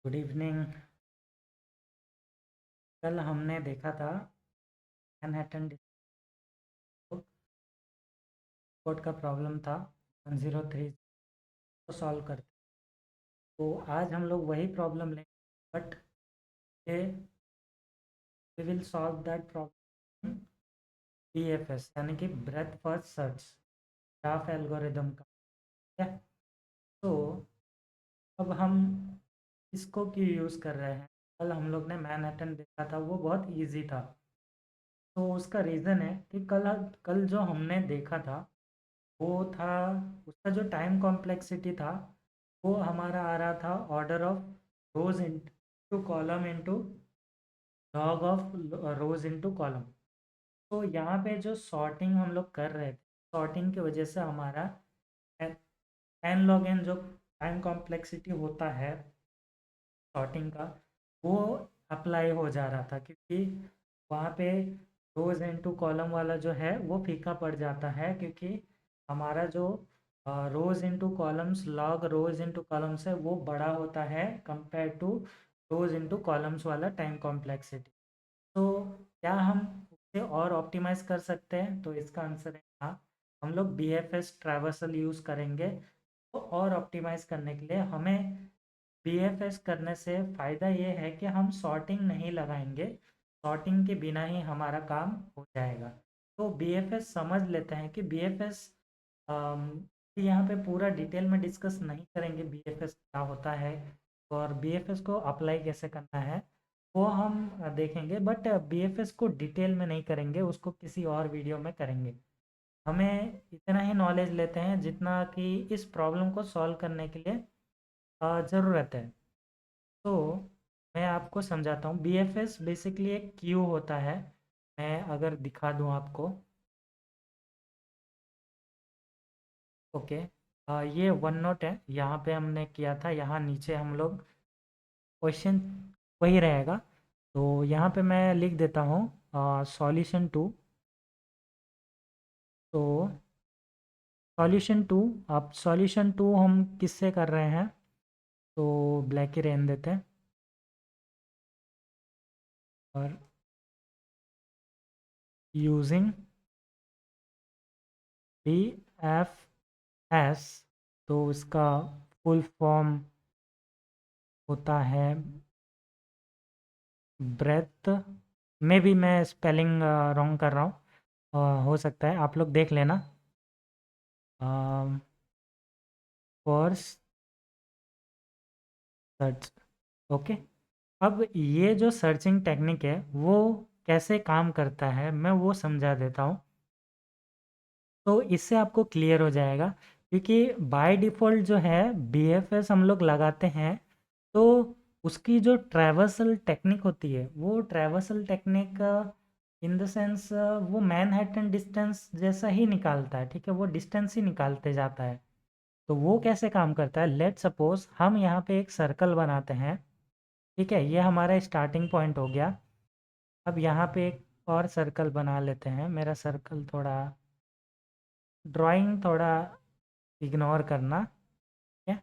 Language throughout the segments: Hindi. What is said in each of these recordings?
Good evening. कल हमने देखा था मैनहट्टन डिस्कोड का प्रॉब्लम था 103 को सॉल्व करते। तो आज हम लोग वही प्रॉब्लम लेंगे, बट ये we will solve that problem BFS यानी कि breadth first search graph algorithm का। ठीक है, तो अब हम इसको क्यों यूज़ कर रहे हैं। कल हम लोग ने मैनहट्टन देखा था, वो बहुत इजी था। तो उसका रीज़न है कि कल कल जो हमने देखा था वो था, उसका जो टाइम कॉम्प्लेक्सिटी था वो हमारा आ रहा था order of rose into column into log of rose into column. तो यहाँ पे जो सॉर्टिंग हम लोग कर रहे थे, सॉर्टिंग की वजह से हमारा एन लॉग एन जो टाइम कॉम्प्लेक्सिटी होता है सॉर्टिंग का, वो अप्लाई हो जा रहा था, क्योंकि वहाँ पे रोज इनटू कॉलम वाला जो है वो फीका पड़ जाता है, क्योंकि हमारा जो rows into columns log rows into columns है वो बड़ा होता है compare to rows into columns वाला टाइम कॉम्प्लेक्सिटी। तो क्या हम उसे और ऑप्टिमाइज कर सकते हैं? तो इसका आंसर है हाँ। हम लोग BFS ट्रैवर्सल यूज़ करेंगे। तो और ऑप्टिमाइज करने के लिए हमें BFS करने से फ़ायदा ये है कि हम सॉर्टिंग नहीं लगाएंगे, सॉर्टिंग के बिना ही हमारा काम हो जाएगा। तो BFS समझ लेते हैं कि BFS यहाँ पे पूरा डिटेल में डिस्कस नहीं करेंगे BFS क्या होता है और BFS को अप्लाई कैसे करना है, वो हम देखेंगे। बट BFS को डिटेल में नहीं करेंगे, उसको किसी और वीडियो में करेंगे। हमें इतना ही नॉलेज लेते हैं जितना कि इस प्रॉब्लम को सॉल्व करने के लिए ज़रूरत है। तो मैं आपको समझाता हूँ। BFS बेसिकली एक क्यू होता है। मैं अगर दिखा दूँ आपको, ओके। ये वन नोट है, यहाँ पे हमने किया था, यहाँ नीचे हम लोग क्वेश्चन वही रहेगा। तो यहाँ पे मैं लिख देता हूँ सॉल्यूशन टू। तो सॉल्यूशन टू, अब सॉल्यूशन टू हम किससे कर रहे हैं, तो ब्लैक ही रहने देते हैं और यूजिंग BFS। तो इसका फुल फॉर्म होता है ब्रेथ। में भी मैं स्पेलिंग रॉन्ग कर रहा हूँ, हो सकता है आप लोग देख लेना। First search, okay. अब ये जो सर्चिंग टेक्निक है वो कैसे काम करता है मैं वो समझा देता हूँ, तो इससे आपको क्लियर हो जाएगा। क्योंकि बाय डिफ़ॉल्ट जो है BFS हम लोग लगाते हैं, तो उसकी जो ट्रैवर्सल टेक्निक होती है वो traversal technique in the sense वो मैनहट्टन डिस्टेंस जैसा ही निकालता है। ठीक है, वो डिस्टेंस ही निकालते जाता है। तो वो कैसे काम करता है, लेट सपोज हम यहाँ पे एक सर्कल बनाते हैं। ठीक है, ये हमारा स्टार्टिंग पॉइंट हो गया। अब यहाँ पे एक और सर्कल बना लेते हैं। मेरा सर्कल थोड़ा, ड्राइंग थोड़ा इग्नोर करना। ठीक है,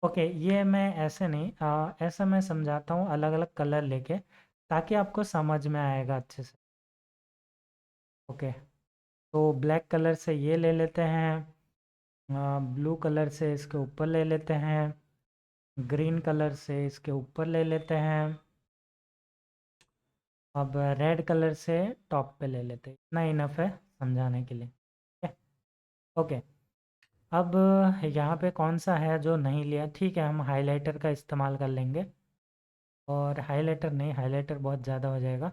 ओके। ये मैं ऐसे नहीं, ऐसा मैं समझाता हूँ अलग अलग कलर लेके, ताकि आपको समझ में आएगा अच्छे से। ओके, तो ब्लैक कलर से ये ले लेते हैं, ब्लू कलर से इसके ऊपर ले लेते हैं, ग्रीन कलर से इसके ऊपर ले लेते हैं, अब रेड कलर से टॉप पे ले लेते हैं। इतना इनफ है समझाने के लिए। ठीक है, ओके। अब यहाँ पे कौन सा है जो नहीं लिया, ठीक है हम हाइलाइटर का इस्तेमाल कर लेंगे। और हाइलाइटर नहीं, हाइलाइटर बहुत ज़्यादा हो जाएगा।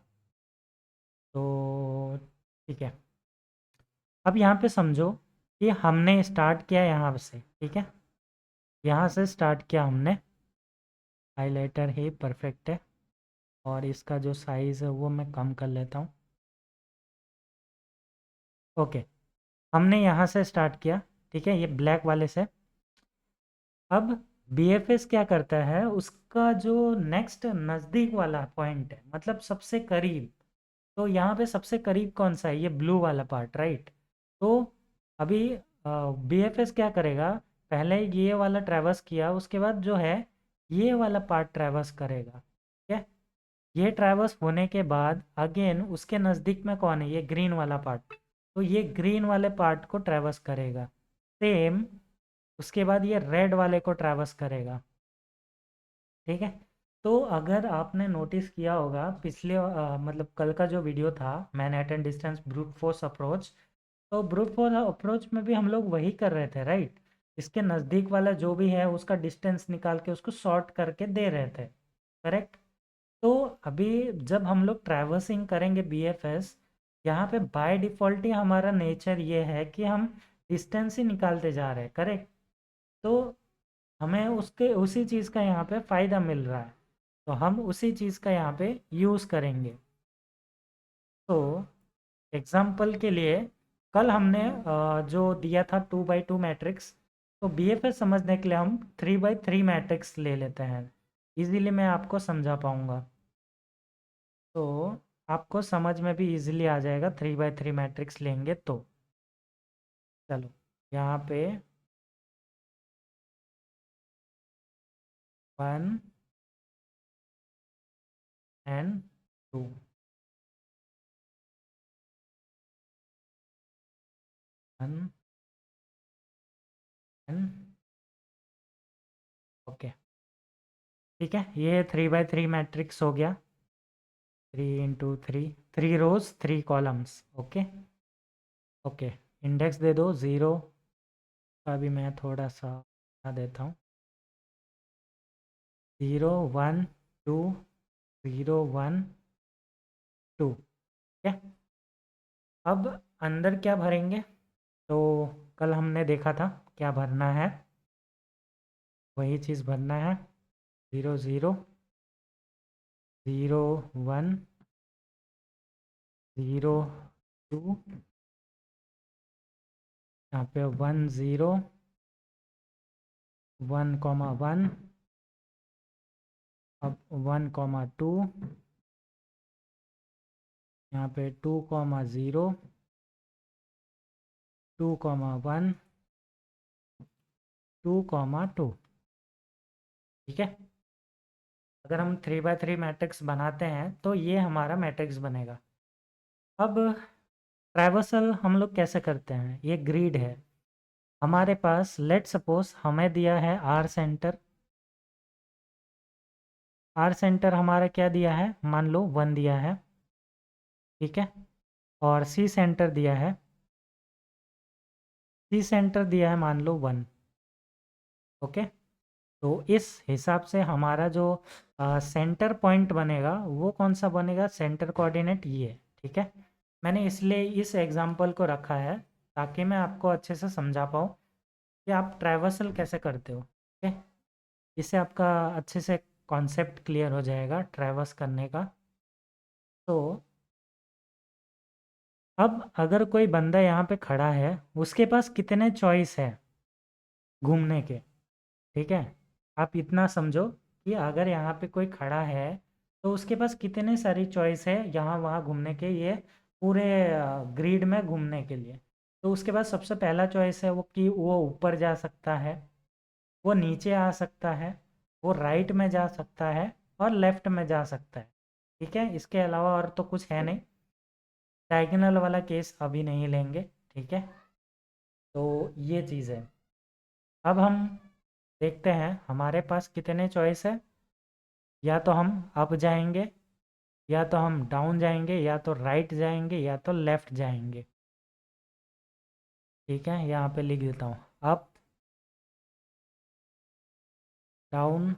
तो ठीक है, अब यहाँ पे समझो कि हमने स्टार्ट किया यहाँ से। ठीक है, यहाँ से स्टार्ट किया हमने, हाइलाइटर ही परफेक्ट है। और इसका जो साइज़ है वो मैं कम कर लेता हूँ। ओके, हमने यहाँ से स्टार्ट किया। ठीक है, ये ब्लैक वाले से। अब BFS क्या करता है, उसका जो नेक्स्ट नज़दीक वाला पॉइंट है, मतलब सबसे करीब, तो यहाँ पे सबसे करीब कौन सा है, ये ब्लू वाला पार्ट, राइट। तो अभी BFS क्या करेगा, पहले ये वाला ट्रैवर्स किया, उसके बाद जो है ये वाला पार्ट ट्रैवर्स करेगा। ठीक है, ये ट्रैवर्स होने के बाद अगेन उसके नज़दीक में कौन है, ये ग्रीन वाला पार्ट, तो ये ग्रीन वाले पार्ट को ट्रैवर्स करेगा। सेम उसके बाद ये रेड वाले को ट्रैवर्स करेगा। ठीक है, तो अगर आपने नोटिस किया होगा पिछले मतलब कल का जो वीडियो था Manhattan distance brute force approach, तो ब्रूट फोर्स अप्रोच में भी हम लोग वही कर रहे थे, राइट। इसके नज़दीक वाला जो भी है उसका डिस्टेंस निकाल के उसको शॉर्ट करके दे रहे थे, करेक्ट। तो अभी जब हम लोग ट्रैवर्सिंग करेंगे बीएफएस, यहाँ पे बाय डिफ़ॉल्ट ही हमारा नेचर ये है कि हम डिस्टेंस ही निकालते जा रहे हैं, करेक्ट। तो हमें उसके उसी चीज़ का यहाँ पे फ़ायदा मिल रहा है, तो हम उसी चीज़ का यहाँ पे यूज़ करेंगे। तो एग्जाम्पल के लिए कल हमने जो दिया था 2x2 मैट्रिक्स, तो बीएफएस समझने के लिए हम 3x3 मैट्रिक्स ले लेते हैं, इजीली मैं आपको समझा पाऊँगा। तो आपको समझ में भी इजीली आ जाएगा 3x3 मैट्रिक्स लेंगे तो। चलो यहाँ पे 1 एंड 2, 1 एंड, ओके ठीक है, ये 3x3 मैट्रिक्स हो गया। 3 × 3, 3 रोज 3 कॉलम्स, ओके ओके। इंडेक्स दे दो 0 का भी मैं थोड़ा सा बता देता हूँ, 0 1 2 0 1 2। ठीक है, अब अंदर क्या भरेंगे, तो कल हमने देखा था क्या भरना है, वही चीज़ भरना है। 0 0 0 1 0 2, यहाँ पे 1 0 1 1, अब 1 2, यहाँ पे 2 0 2 1 2 2। ठीक है, अगर हम 3x3 मैट्रिक्स बनाते हैं तो ये हमारा मैट्रिक्स बनेगा। अब ट्रैवर्सल हम लोग कैसे करते हैं, ये ग्रिड है हमारे पास, लेट सपोज हमें दिया है आर सेंटर, आर सेंटर हमारा क्या दिया है, मान लो 1 दिया है, ठीक है। और सी सेंटर दिया है, सी सेंटर दिया है मान लो 1, ओके। तो इस हिसाब से हमारा जो सेंटर पॉइंट बनेगा वो कौन सा बनेगा, सेंटर कोऑर्डिनेट ये, ठीक है। मैंने इसलिए इस एग्जांपल को रखा है ताकि मैं आपको अच्छे से समझा पाऊँ कि आप ट्रैवर्सल कैसे करते हो, ठीक है। इससे आपका अच्छे से कॉन्सेप्ट क्लियर हो जाएगा ट्रैवर्स करने का। तो अब अगर कोई बंदा यहाँ पे खड़ा है, उसके पास कितने चॉइस है घूमने के, ठीक है। आप इतना समझो कि अगर यहाँ पे कोई खड़ा है तो उसके पास कितने सारी चॉइस है यहाँ वहाँ घूमने के, ये पूरे ग्रिड में घूमने के लिए। तो उसके पास सबसे पहला चॉइस है वो कि वो ऊपर जा सकता है, वो नीचे आ सकता है, वो राइट में जा सकता है और लेफ्ट में जा सकता है, ठीक है। इसके अलावा और तो कुछ है नहीं, डायगोनल वाला केस अभी नहीं लेंगे, ठीक है। तो ये चीज़ है। अब हम देखते हैं हमारे पास कितने चॉइस है, या तो हम अप जाएंगे, या तो हम डाउन जाएंगे, या तो राइट जाएंगे, या तो लेफ्ट जाएंगे, ठीक है। यहाँ पे लिख देता हूँ, up down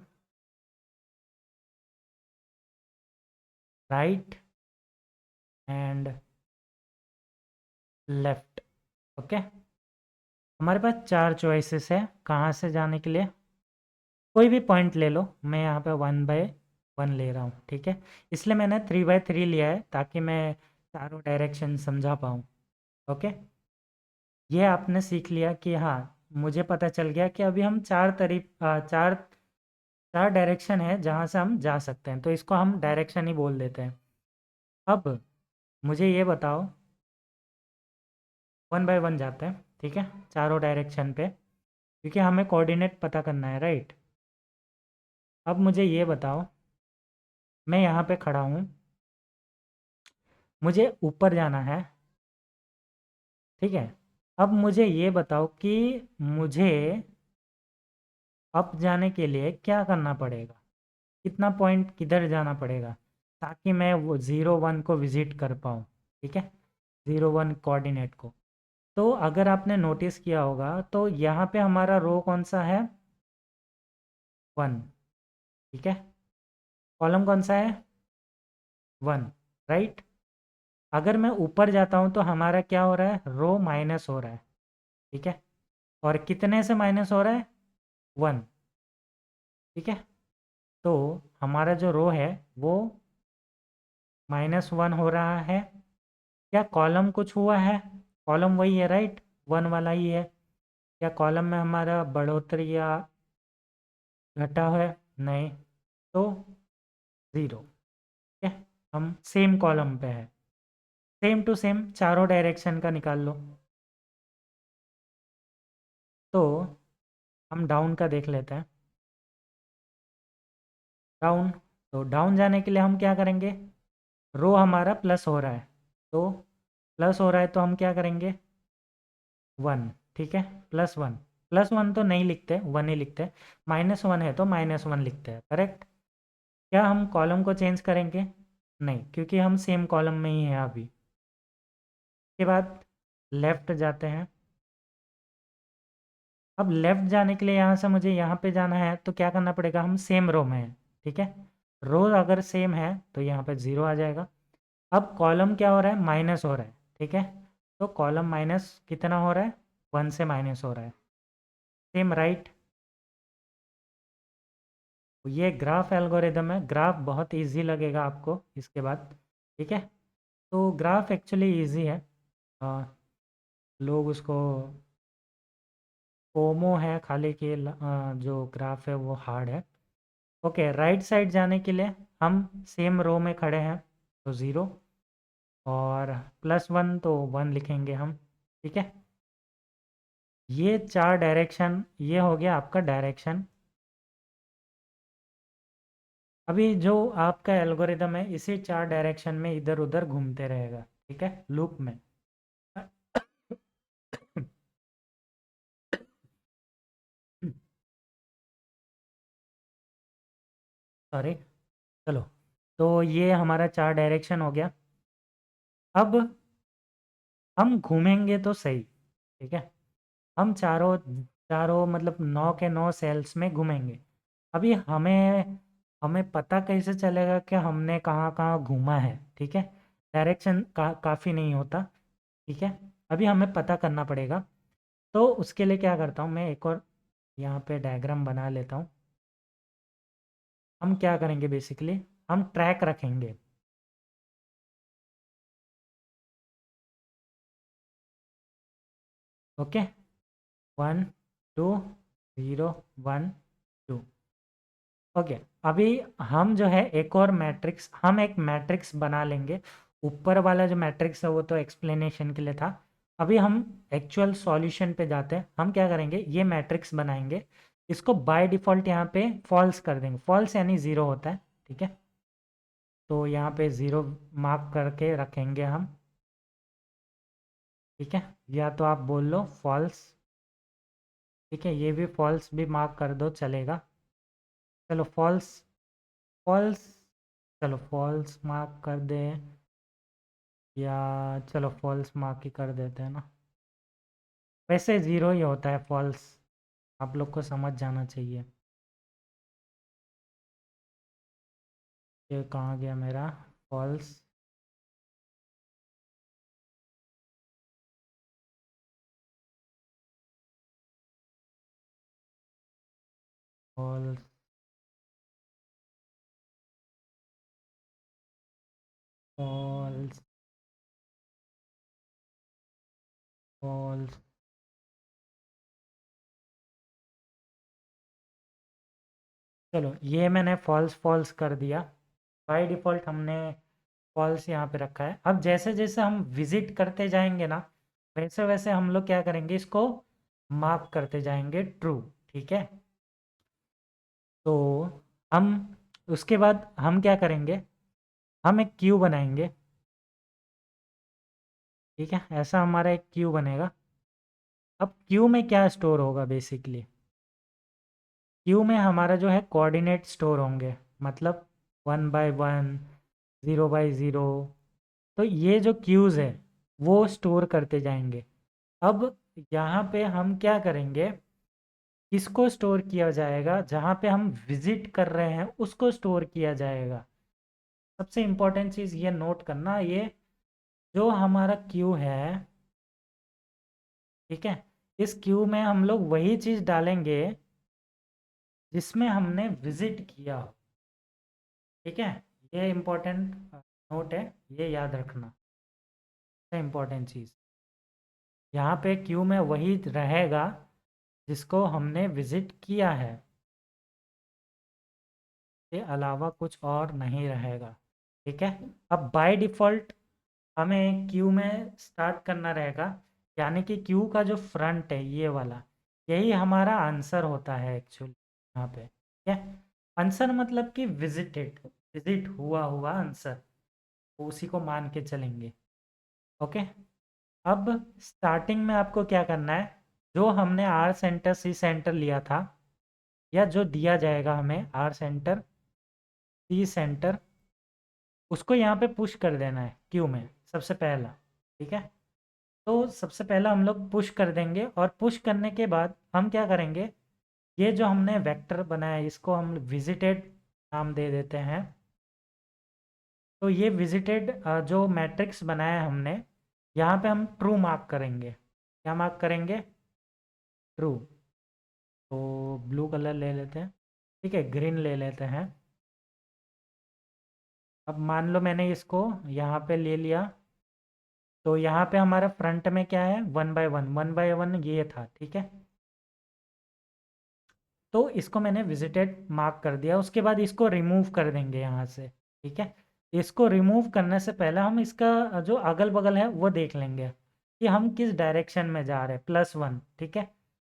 right and left, okay. हमारे पास 4 चॉइसेस है कहाँ से जाने के लिए, कोई भी पॉइंट ले लो, मैं यहाँ पे 1/1 ले रहा हूँ, ठीक है। इसलिए मैंने 3/3 लिया है ताकि मैं चारों डायरेक्शन समझा पाऊँ, ओके। ये आपने सीख लिया कि हाँ, मुझे पता चल गया कि अभी हम चार चार डायरेक्शन है जहाँ से हम जा सकते हैं, तो इसको हम डायरेक्शन ही बोल देते हैं। अब मुझे ये बताओ, 1/1 जाते हैं, ठीक है, चारों डायरेक्शन पे, क्योंकि हमें कोऑर्डिनेट पता करना है, राइट। अब मुझे ये बताओ, मैं यहाँ पे खड़ा हूँ, मुझे ऊपर जाना है, ठीक है। अब मुझे ये बताओ कि मुझे अप जाने के लिए क्या करना पड़ेगा, कितना पॉइंट किधर जाना पड़ेगा ताकि मैं वो 0 1 को विजिट कर पाऊँ, ठीक है, 0 1 कोऑर्डिनेट को। तो अगर आपने नोटिस किया होगा तो यहाँ पे हमारा रो कौन सा है, 1, ठीक है। कॉलम कौन सा है, 1, राइट। अगर मैं ऊपर जाता हूँ तो हमारा क्या हो रहा है, रो माइनस हो रहा है, ठीक है। और कितने से माइनस हो रहा है, 1, ठीक है। तो हमारा जो रो है वो -1 हो रहा है। क्या कॉलम कुछ हुआ है, कॉलम वही है राइट, 1 वाला ही है। क्या कॉलम में हमारा बढ़ोतरी या घटा है, नहीं, तो 0, ठीक है। हम सेम कॉलम पे है, सेम टू सेम चारों डायरेक्शन का निकाल लो। तो हम डाउन का देख लेते हैं, डाउन। तो डाउन जाने के लिए हम क्या करेंगे, रो हमारा प्लस हो रहा है, तो प्लस हो रहा है तो हम क्या करेंगे, 1, ठीक है, +1। +1 तो नहीं लिखते, 1 ही लिखते। -1 है तो -1 लिखते हैं, करेक्ट। क्या हम कॉलम को चेंज करेंगे, नहीं, क्योंकि हम सेम कॉलम में ही हैं अभी। के बाद लेफ़्ट जाते हैं। अब लेफ़्ट जाने के लिए यहाँ से मुझे यहाँ पे जाना है तो क्या करना पड़ेगा, हम सेम रो में हैं, ठीक है। रो अगर सेम है तो यहाँ पे 0 आ जाएगा। अब कॉलम क्या हो रहा है, माइनस हो रहा है, ठीक है। तो कॉलम माइनस कितना हो रहा है, 1 से माइनस हो रहा है, सेम राइट। ये ग्राफ एल्गोरिदम है, ग्राफ बहुत इजी लगेगा आपको इसके बाद, ठीक है। तो ग्राफ एक्चुअली इजी है, लोग उसको ओमो है खाली कि जो ग्राफ है वो हार्ड है। ओके, राइट साइड जाने के लिए हम सेम रो में खड़े हैं तो 0, और +1 तो 1 लिखेंगे हम, ठीक है। ये 4 डायरेक्शन, ये हो गया आपका डायरेक्शन। अभी जो आपका एल्गोरिदम है इसी 4 डायरेक्शन में इधर उधर घूमते रहेगा, ठीक है, लूप में। सॉरी, चलो। तो ये हमारा 4 डायरेक्शन हो गया। अब हम घूमेंगे तो सही, ठीक है। हम चारों चारों मतलब 9 के 9 सेल्स में घूमेंगे। अभी हमें हमें पता कैसे चलेगा कि हमने कहाँ कहाँ घूमा है, ठीक है। डायरेक्शन काफ़ी नहीं होता, ठीक है। अभी हमें पता करना पड़ेगा। तो उसके लिए क्या करता हूँ, मैं एक और यहाँ पे डायग्राम बना लेता हूँ। हम क्या करेंगे बेसिकली, हम ट्रैक रखेंगे, ओके। 1 2 0 1 2, ओके। अभी हम जो है एक और मैट्रिक्स, हम एक मैट्रिक्स बना लेंगे। ऊपर वाला जो मैट्रिक्स है वो तो एक्सप्लेनेशन के लिए था। अभी हम एक्चुअल सॉल्यूशन पे जाते हैं। हम क्या करेंगे, ये मैट्रिक्स बनाएंगे, इसको बाय डिफ़ॉल्ट यहाँ पे फॉल्स कर देंगे। फॉल्स यानी 0 होता है, ठीक है। तो यहाँ पे 0 मार्क करके रखेंगे हम, ठीक है। या तो आप बोल लो फॉल्स, ठीक है, ये भी फॉल्स भी मार्क कर दो चलेगा। चलो फॉल्स, फॉल्स, चलो फॉल्स मार्क कर दे, या चलो फॉल्स मार्क ही कर देते हैं ना। वैसे 0 ही होता है फॉल्स, आप लोग को समझ जाना चाहिए। ये कहाँ गया मेरा फॉल्स, फॉल्स, फॉल्स, फॉल्स। चलो ये मैंने फॉल्स फॉल्स कर दिया। बाय डिफ़ॉल्ट हमने फॉल्स यहाँ पे रखा है। अब जैसे जैसे हम विजिट करते जाएंगे ना, वैसे वैसे हम लोग क्या करेंगे, इसको मार्क करते जाएंगे ट्रू, ठीक है। तो हम उसके बाद हम क्या करेंगे, हम एक क्यू बनाएंगे। ठीक है, ऐसा हमारा एक क्यू बनेगा। अब क्यू में क्या स्टोर होगा, बेसिकली क्यू में हमारा जो है कोऑर्डिनेट स्टोर होंगे, मतलब 1 बाय 1, 0 बाय 0। तो ये जो क्यूज़ है वो स्टोर करते जाएंगे। अब यहाँ पे हम क्या करेंगे, किसको स्टोर किया जाएगा, जहाँ पे हम विजिट कर रहे हैं उसको स्टोर किया जाएगा। सबसे इम्पोर्टेंट चीज़ ये नोट करना, ये जो हमारा क्यू है, ठीक है, इस क्यू में हम लोग वही चीज़ डालेंगे जिसमें हमने विजिट किया हो। ठीक है, ये इम्पोर्टेंट नोट है, ये याद रखना, इम्पोर्टेंट चीज़। यहाँ पे क्यू में वही रहेगा जिसको हमने विजिट किया है, के अलावा कुछ और नहीं रहेगा। ठीक है, अब बाय डिफ़ॉल्ट हमें क्यू में स्टार्ट करना रहेगा, यानी कि क्यू का जो फ्रंट है ये वाला, यही हमारा आंसर होता है एक्चुअली यहाँ पे। ठीक है, आंसर मतलब कि विजिटेड, विजिट हुआ हुआ आंसर, तो उसी को मान के चलेंगे। ओके, अब स्टार्टिंग में आपको क्या करना है, जो हमने आर सेंटर सी सेंटर लिया था, या जो दिया जाएगा हमें आर सेंटर सी सेंटर, उसको यहाँ पे पुश कर देना है क्यू में सबसे पहला। ठीक है, तो सबसे पहला हम लोग पुश कर देंगे, और पुश करने के बाद हम क्या करेंगे, ये जो हमने वेक्टर बनाया इसको हम विजिटेड नाम दे देते हैं। तो ये विजिटेड जो मैट्रिक्स बनाया है हमने, यहाँ पे हम ट्रू मार्क करेंगे। क्या मार्क करेंगे, ट्रू। तो ब्लू कलर ले लेते हैं, ठीक है, ग्रीन ले लेते हैं। अब मान लो मैंने इसको यहाँ पे ले लिया, तो यहाँ पे हमारा फ्रंट में क्या है, 1 बाय 1, 1 बाय 1 ये था। ठीक है, तो इसको मैंने विजिटेड मार्क कर दिया, उसके बाद इसको रिमूव कर देंगे यहाँ से। ठीक है, इसको रिमूव करने से पहले हम इसका जो अगल बगल है वो देख लेंगे कि हम किस डायरेक्शन में जा रहे हैं, +1। ठीक है,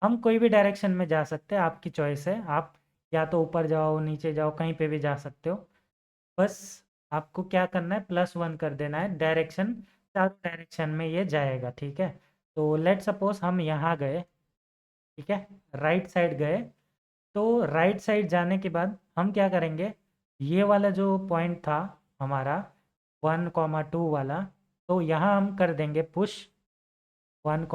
हम कोई भी डायरेक्शन में जा सकते हैं, आपकी चॉइस है, आप या तो ऊपर जाओ नीचे जाओ कहीं पे भी जा सकते हो। बस आपको क्या करना है, +1 कर देना है डायरेक्शन, चारों डायरेक्शन में ये जाएगा। ठीक है, तो लेट सपोज हम यहाँ गए, ठीक है, राइट साइड गए, तो राइट साइड जाने के बाद हम क्या करेंगे, ये वाला जो पॉइंट था हमारा 1, 2 वाला, तो यहाँ हम कर देंगे पुश 1,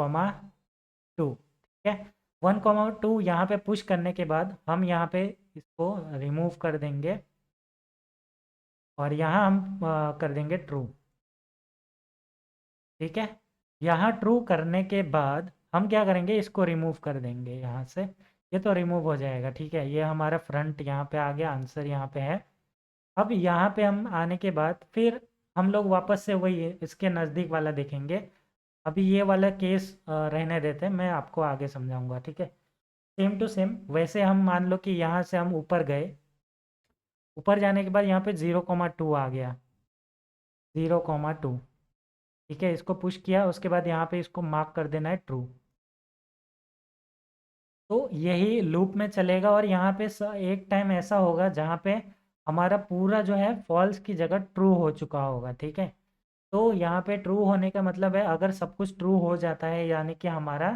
2। ठीक है, 1, 2 यहाँ पे पुश करने के बाद हम यहाँ पे इसको रिमूव कर देंगे, और यहाँ हम कर देंगे ट्रू। ठीक है, यहाँ ट्रू करने के बाद हम क्या करेंगे, इसको रिमूव कर देंगे यहाँ से, ये तो रिमूव हो जाएगा। ठीक है, ये हमारा फ्रंट यहाँ पे आ गया, आंसर यहाँ पे है। अब यहाँ पे हम आने के बाद फिर हम लोग वापस से वही इसके नज़दीक वाला देखेंगे। अभी ये वाला केस रहने देते हैं, मैं आपको आगे समझाऊंगा। ठीक है, सेम टू सेम वैसे हम मान लो कि यहाँ से हम ऊपर गए, ऊपर जाने के बाद यहाँ पे 0, 2 आ गया, 0, 2। ठीक है, इसको पुश किया, उसके बाद यहाँ पे इसको मार्क कर देना है ट्रू। तो यही लूप में चलेगा, और यहाँ पे एक टाइम ऐसा होगा जहाँ पे हमारा पूरा जो है फॉल्स की जगह ट्रू हो चुका होगा। ठीक है, तो यहाँ पे ट्रू होने का मतलब है, अगर सब कुछ ट्रू हो जाता है यानी कि हमारा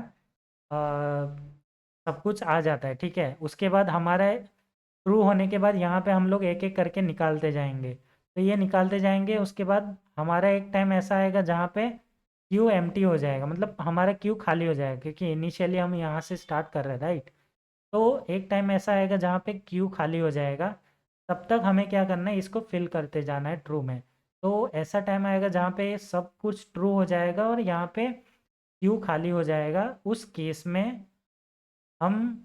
सब कुछ आ जाता है। ठीक है, उसके बाद हमारा ट्रू होने के बाद यहाँ पे हम लोग एक एक करके निकालते जाएंगे, तो ये निकालते जाएंगे, उसके बाद हमारा एक टाइम ऐसा आएगा जहाँ पे क्यू एम्प्टी हो जाएगा, मतलब हमारा क्यू खाली हो जाएगा, क्योंकि इनिशियली हम यहाँ से स्टार्ट कर रहे हैं, राइट। तो एक टाइम ऐसा आएगा जहाँ पे क्यू खाली हो जाएगा, तब तक हमें क्या करना है, इसको फिल करते जाना है ट्रू में। तो ऐसा टाइम आएगा जहाँ पे सब कुछ ट्रू हो जाएगा और यहाँ पे क्यू खाली हो जाएगा, उस केस में हम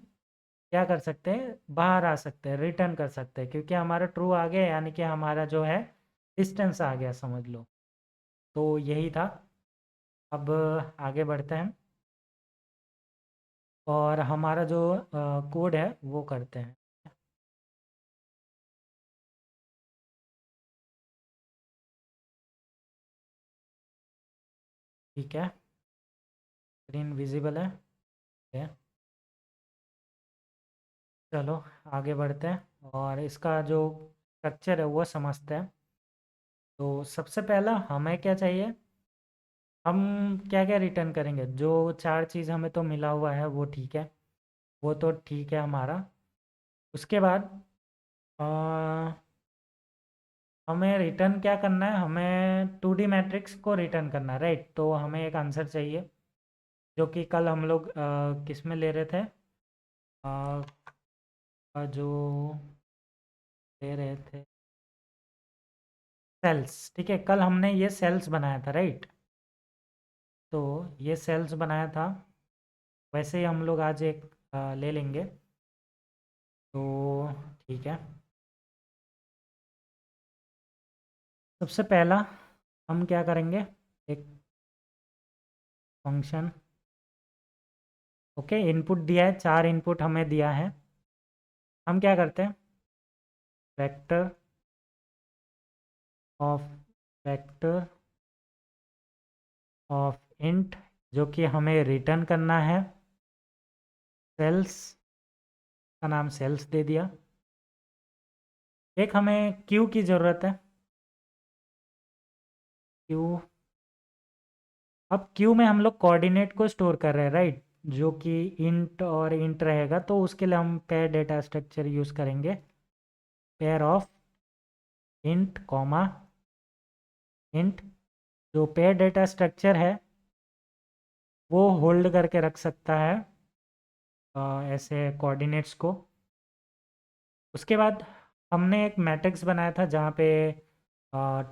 क्या कर सकते हैं, बाहर आ सकते हैं, रिटर्न कर सकते हैं, क्योंकि हमारा ट्रू आ गया, यानी कि हमारा जो है डिस्टेंस आ गया, समझ लो। तो यही था। अब आगे बढ़ते हैं और हमारा जो कोड है वो करते हैं। ठीक है, स्क्रीन विजिबल है। ठीक है, चलो आगे बढ़ते हैं और इसका जो स्ट्रक्चर है वो समझते हैं। तो सबसे पहला हमें क्या चाहिए, हम क्या क्या रिटर्न करेंगे। जो चार चीज़ हमें तो मिला हुआ है वो ठीक है, वो तो ठीक है हमारा। उसके बाद अ, हमें रिटर्न क्या करना है, हमें 2D मैट्रिक्स को रिटर्न करना है, राइट। तो हमें एक आंसर चाहिए जो कि कल हम लोग किस में ले रहे थे, जो ले रहे थे सेल्स। ठीक है, कल हमने ये सेल्स बनाया था, राइट। तो ये सेल्स बनाया था, वैसे ही हम लोग आज एक ले लेंगे। तो ठीक है, सबसे पहला हम क्या करेंगे, एक फंक्शन। ओके, इनपुट दिया है, चार इनपुट हमें दिया है। हम क्या करते हैं, vector of vector of int, जो कि हमें रिटर्न करना है सेल्स, का नाम सेल्स दे दिया। एक हमें क्यू की ज़रूरत है, क्यू। अब क्यू में हम लोग कोऑर्डिनेट को स्टोर कर रहे हैं, राइट, जो कि इंट और इंट रहेगा। तो उसके लिए हम पेयर डेटा स्ट्रक्चर यूज़ करेंगे, pair of int comma int. जो पेयर डेटा स्ट्रक्चर है वो होल्ड करके रख सकता है ऐसे कोऑर्डिनेट्स को। उसके बाद हमने एक मैट्रिक्स बनाया था जहाँ पे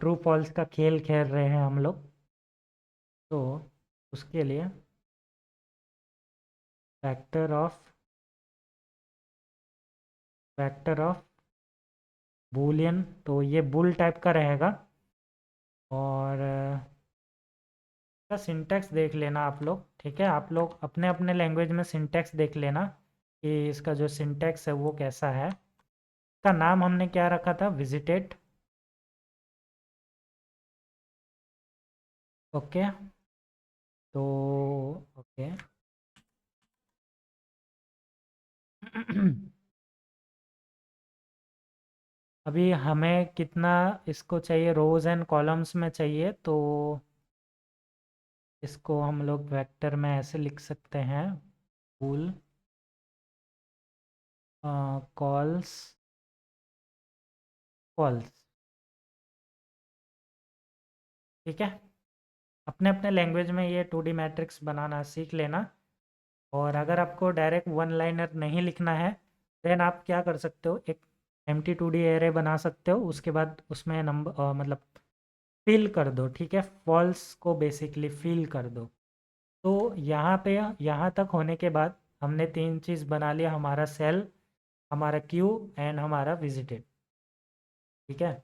ट्रू फॉल्स का खेल खेल रहे हैं हम लोग। तो उसके लिए वेक्टर ऑफ बूलियन, तो ये बुल टाइप का रहेगा। और इसका सिंटैक्स देख लेना आप लोग, ठीक है। आप लोग अपने अपने लैंग्वेज में सिंटैक्स देख लेना कि इसका जो सिंटैक्स है वो कैसा है। इसका नाम हमने क्या रखा था, विजिटेड। ओके, तो ओके अभी हमें कितना इसको चाहिए, रोज एंड कॉलम्स में चाहिए। तो इसको हम लोग वेक्टर में ऐसे लिख सकते हैं, फुल कॉल्स कॉल्स, ठीक है। अपने अपने लैंग्वेज में ये 2D मैट्रिक्स बनाना सीख लेना। और अगर आपको डायरेक्ट वन लाइनर नहीं लिखना है, देन आप क्या कर सकते हो, एक एम्प्टी 2D एरे बना सकते हो। उसके बाद उसमें नंबर मतलब फिल कर दो, ठीक है। फॉल्स को बेसिकली फिल कर दो। तो यहाँ पे यहाँ तक होने के बाद हमने तीन चीज़ बना लिया, हमारा सेल, हमारा क्यू एंड हमारा विजिटेड, ठीक है।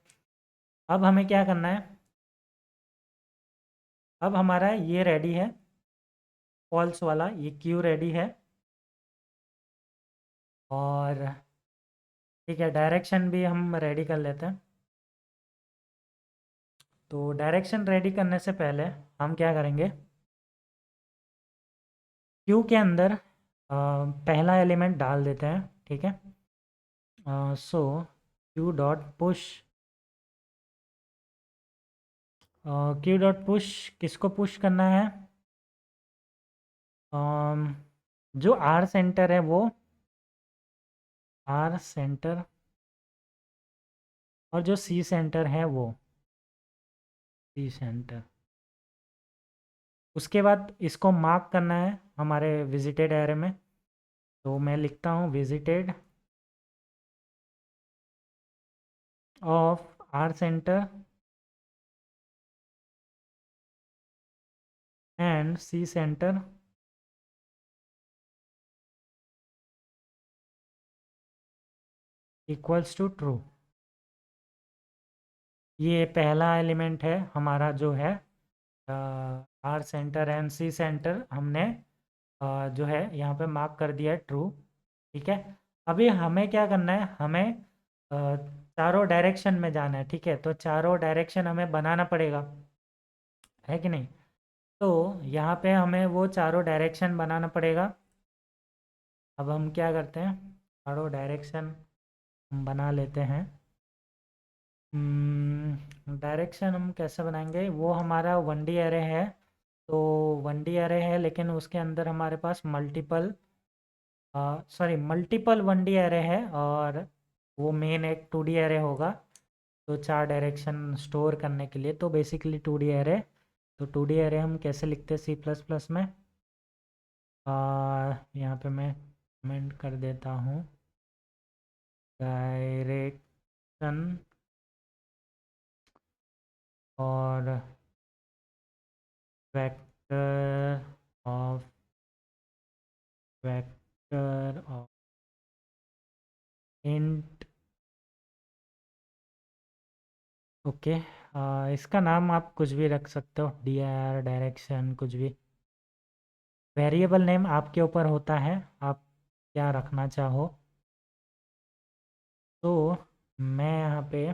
अब हमें क्या करना है, अब हमारा ये रेडी है, फॉल्स वाला ये क्यू रेडी है। और ठीक है, डायरेक्शन भी हम रेडी कर लेते हैं। तो डायरेक्शन रेडी करने से पहले हम क्या करेंगे, क्यू के अंदर पहला एलिमेंट डाल देते हैं, ठीक है। So Q dot push, Q dot push किसको पुश करना है, जो आर सेंटर है वो, आर सेंटर, और जो सी सेंटर है वो सी सेंटर। उसके बाद इसको मार्क करना है हमारे विजिटेड एरे में। तो मैं लिखता हूँ visited of R center and C center equals to true. ये पहला एलिमेंट है हमारा जो है R center and C center, हमने जो है यहाँ पे मार्क कर दिया है ट्रू, ठीक है। अभी हमें क्या करना है, हमें चारों डायरेक्शन में जाना है, ठीक है। तो चारों डायरेक्शन हमें बनाना पड़ेगा, है कि नहीं। तो यहाँ पे हमें वो चारों डायरेक्शन बनाना पड़ेगा। अब हम क्या करते हैं, चारों डायरेक्शन हम बना लेते हैं। डायरेक्शन हम कैसे बनाएंगे, वो हमारा 1D एरे है। तो 1D एरे है लेकिन उसके अंदर हमारे पास मल्टीपल 1D एरे है, और वो मेन एक 2D एरे होगा। तो चार डायरेक्शन स्टोर करने के लिए तो बेसिकली 2D एरे। तो 2D एरे हम कैसे लिखते हैं सी प्लस प्लस में, यहाँ पे मैं कमेंट कर देता हूँ, डायरेक्शन और वेक्टर ऑफ इंट। ओके, इसका नाम आप कुछ भी रख सकते हो, डी आर डायरेक्शन कुछ भी। वेरिएबल नेम आपके ऊपर होता है, आप क्या रखना चाहो। तो मैं यहाँ पे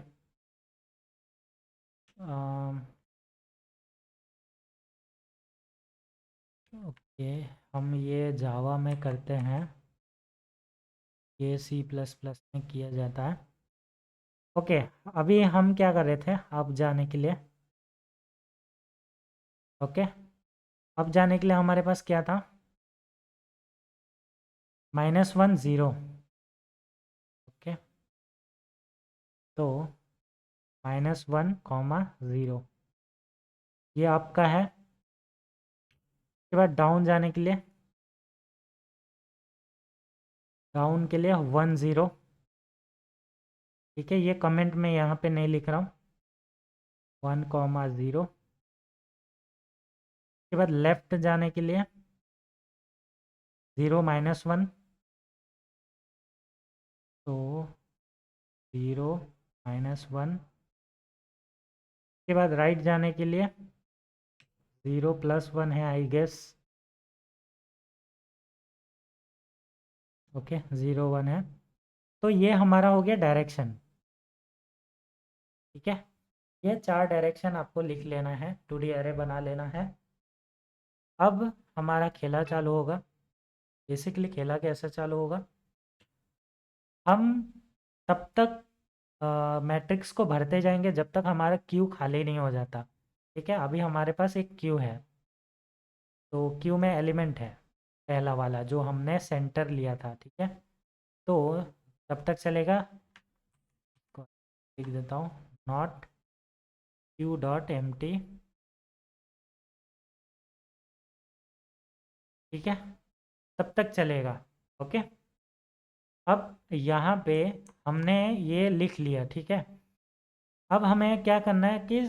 ओके, हम ये जावा में करते हैं, ये सी प्लस प्लस में किया जाता है। ओके, अभी हम क्या कर रहे थे, अब जाने के लिए। ओके, अब जाने के लिए हमारे पास क्या था, -1 0। ओके, तो -1, 0 ये आपका है। उसके बाद डाउन जाने के लिए, डाउन के लिए 1 0। ठीक है, ये कमेंट में यहाँ पे नहीं लिख रहा हूँ, 1, 0। उसके बाद लेफ्ट जाने के लिए 0 -1, तो 0 -1। उसके बाद राइट जाने के लिए 0 +1 है आई गेस। ओके, 0 1 है। तो ये हमारा हो गया डायरेक्शन। ठीक है, ये चार डायरेक्शन आपको लिख लेना है, 2D एरे बना लेना है। अब हमारा खेला चालू होगा। बेसिकली खेला कैसे चालू होगा, हम तब तक मैट्रिक्स को भरते जाएंगे जब तक हमारा क्यू खाली नहीं हो जाता। ठीक है, अभी हमारे पास एक क्यू है, तो क्यू में एलिमेंट है पहला वाला जो हमने सेंटर लिया था। ठीक है, तो तब तक चलेगा, लिख देता हूँ, not Q dot empty. ठीक है, तब तक चलेगा। ओके, अब यहाँ पे हमने ये लिख लिया। ठीक है, अब हमें क्या करना है कि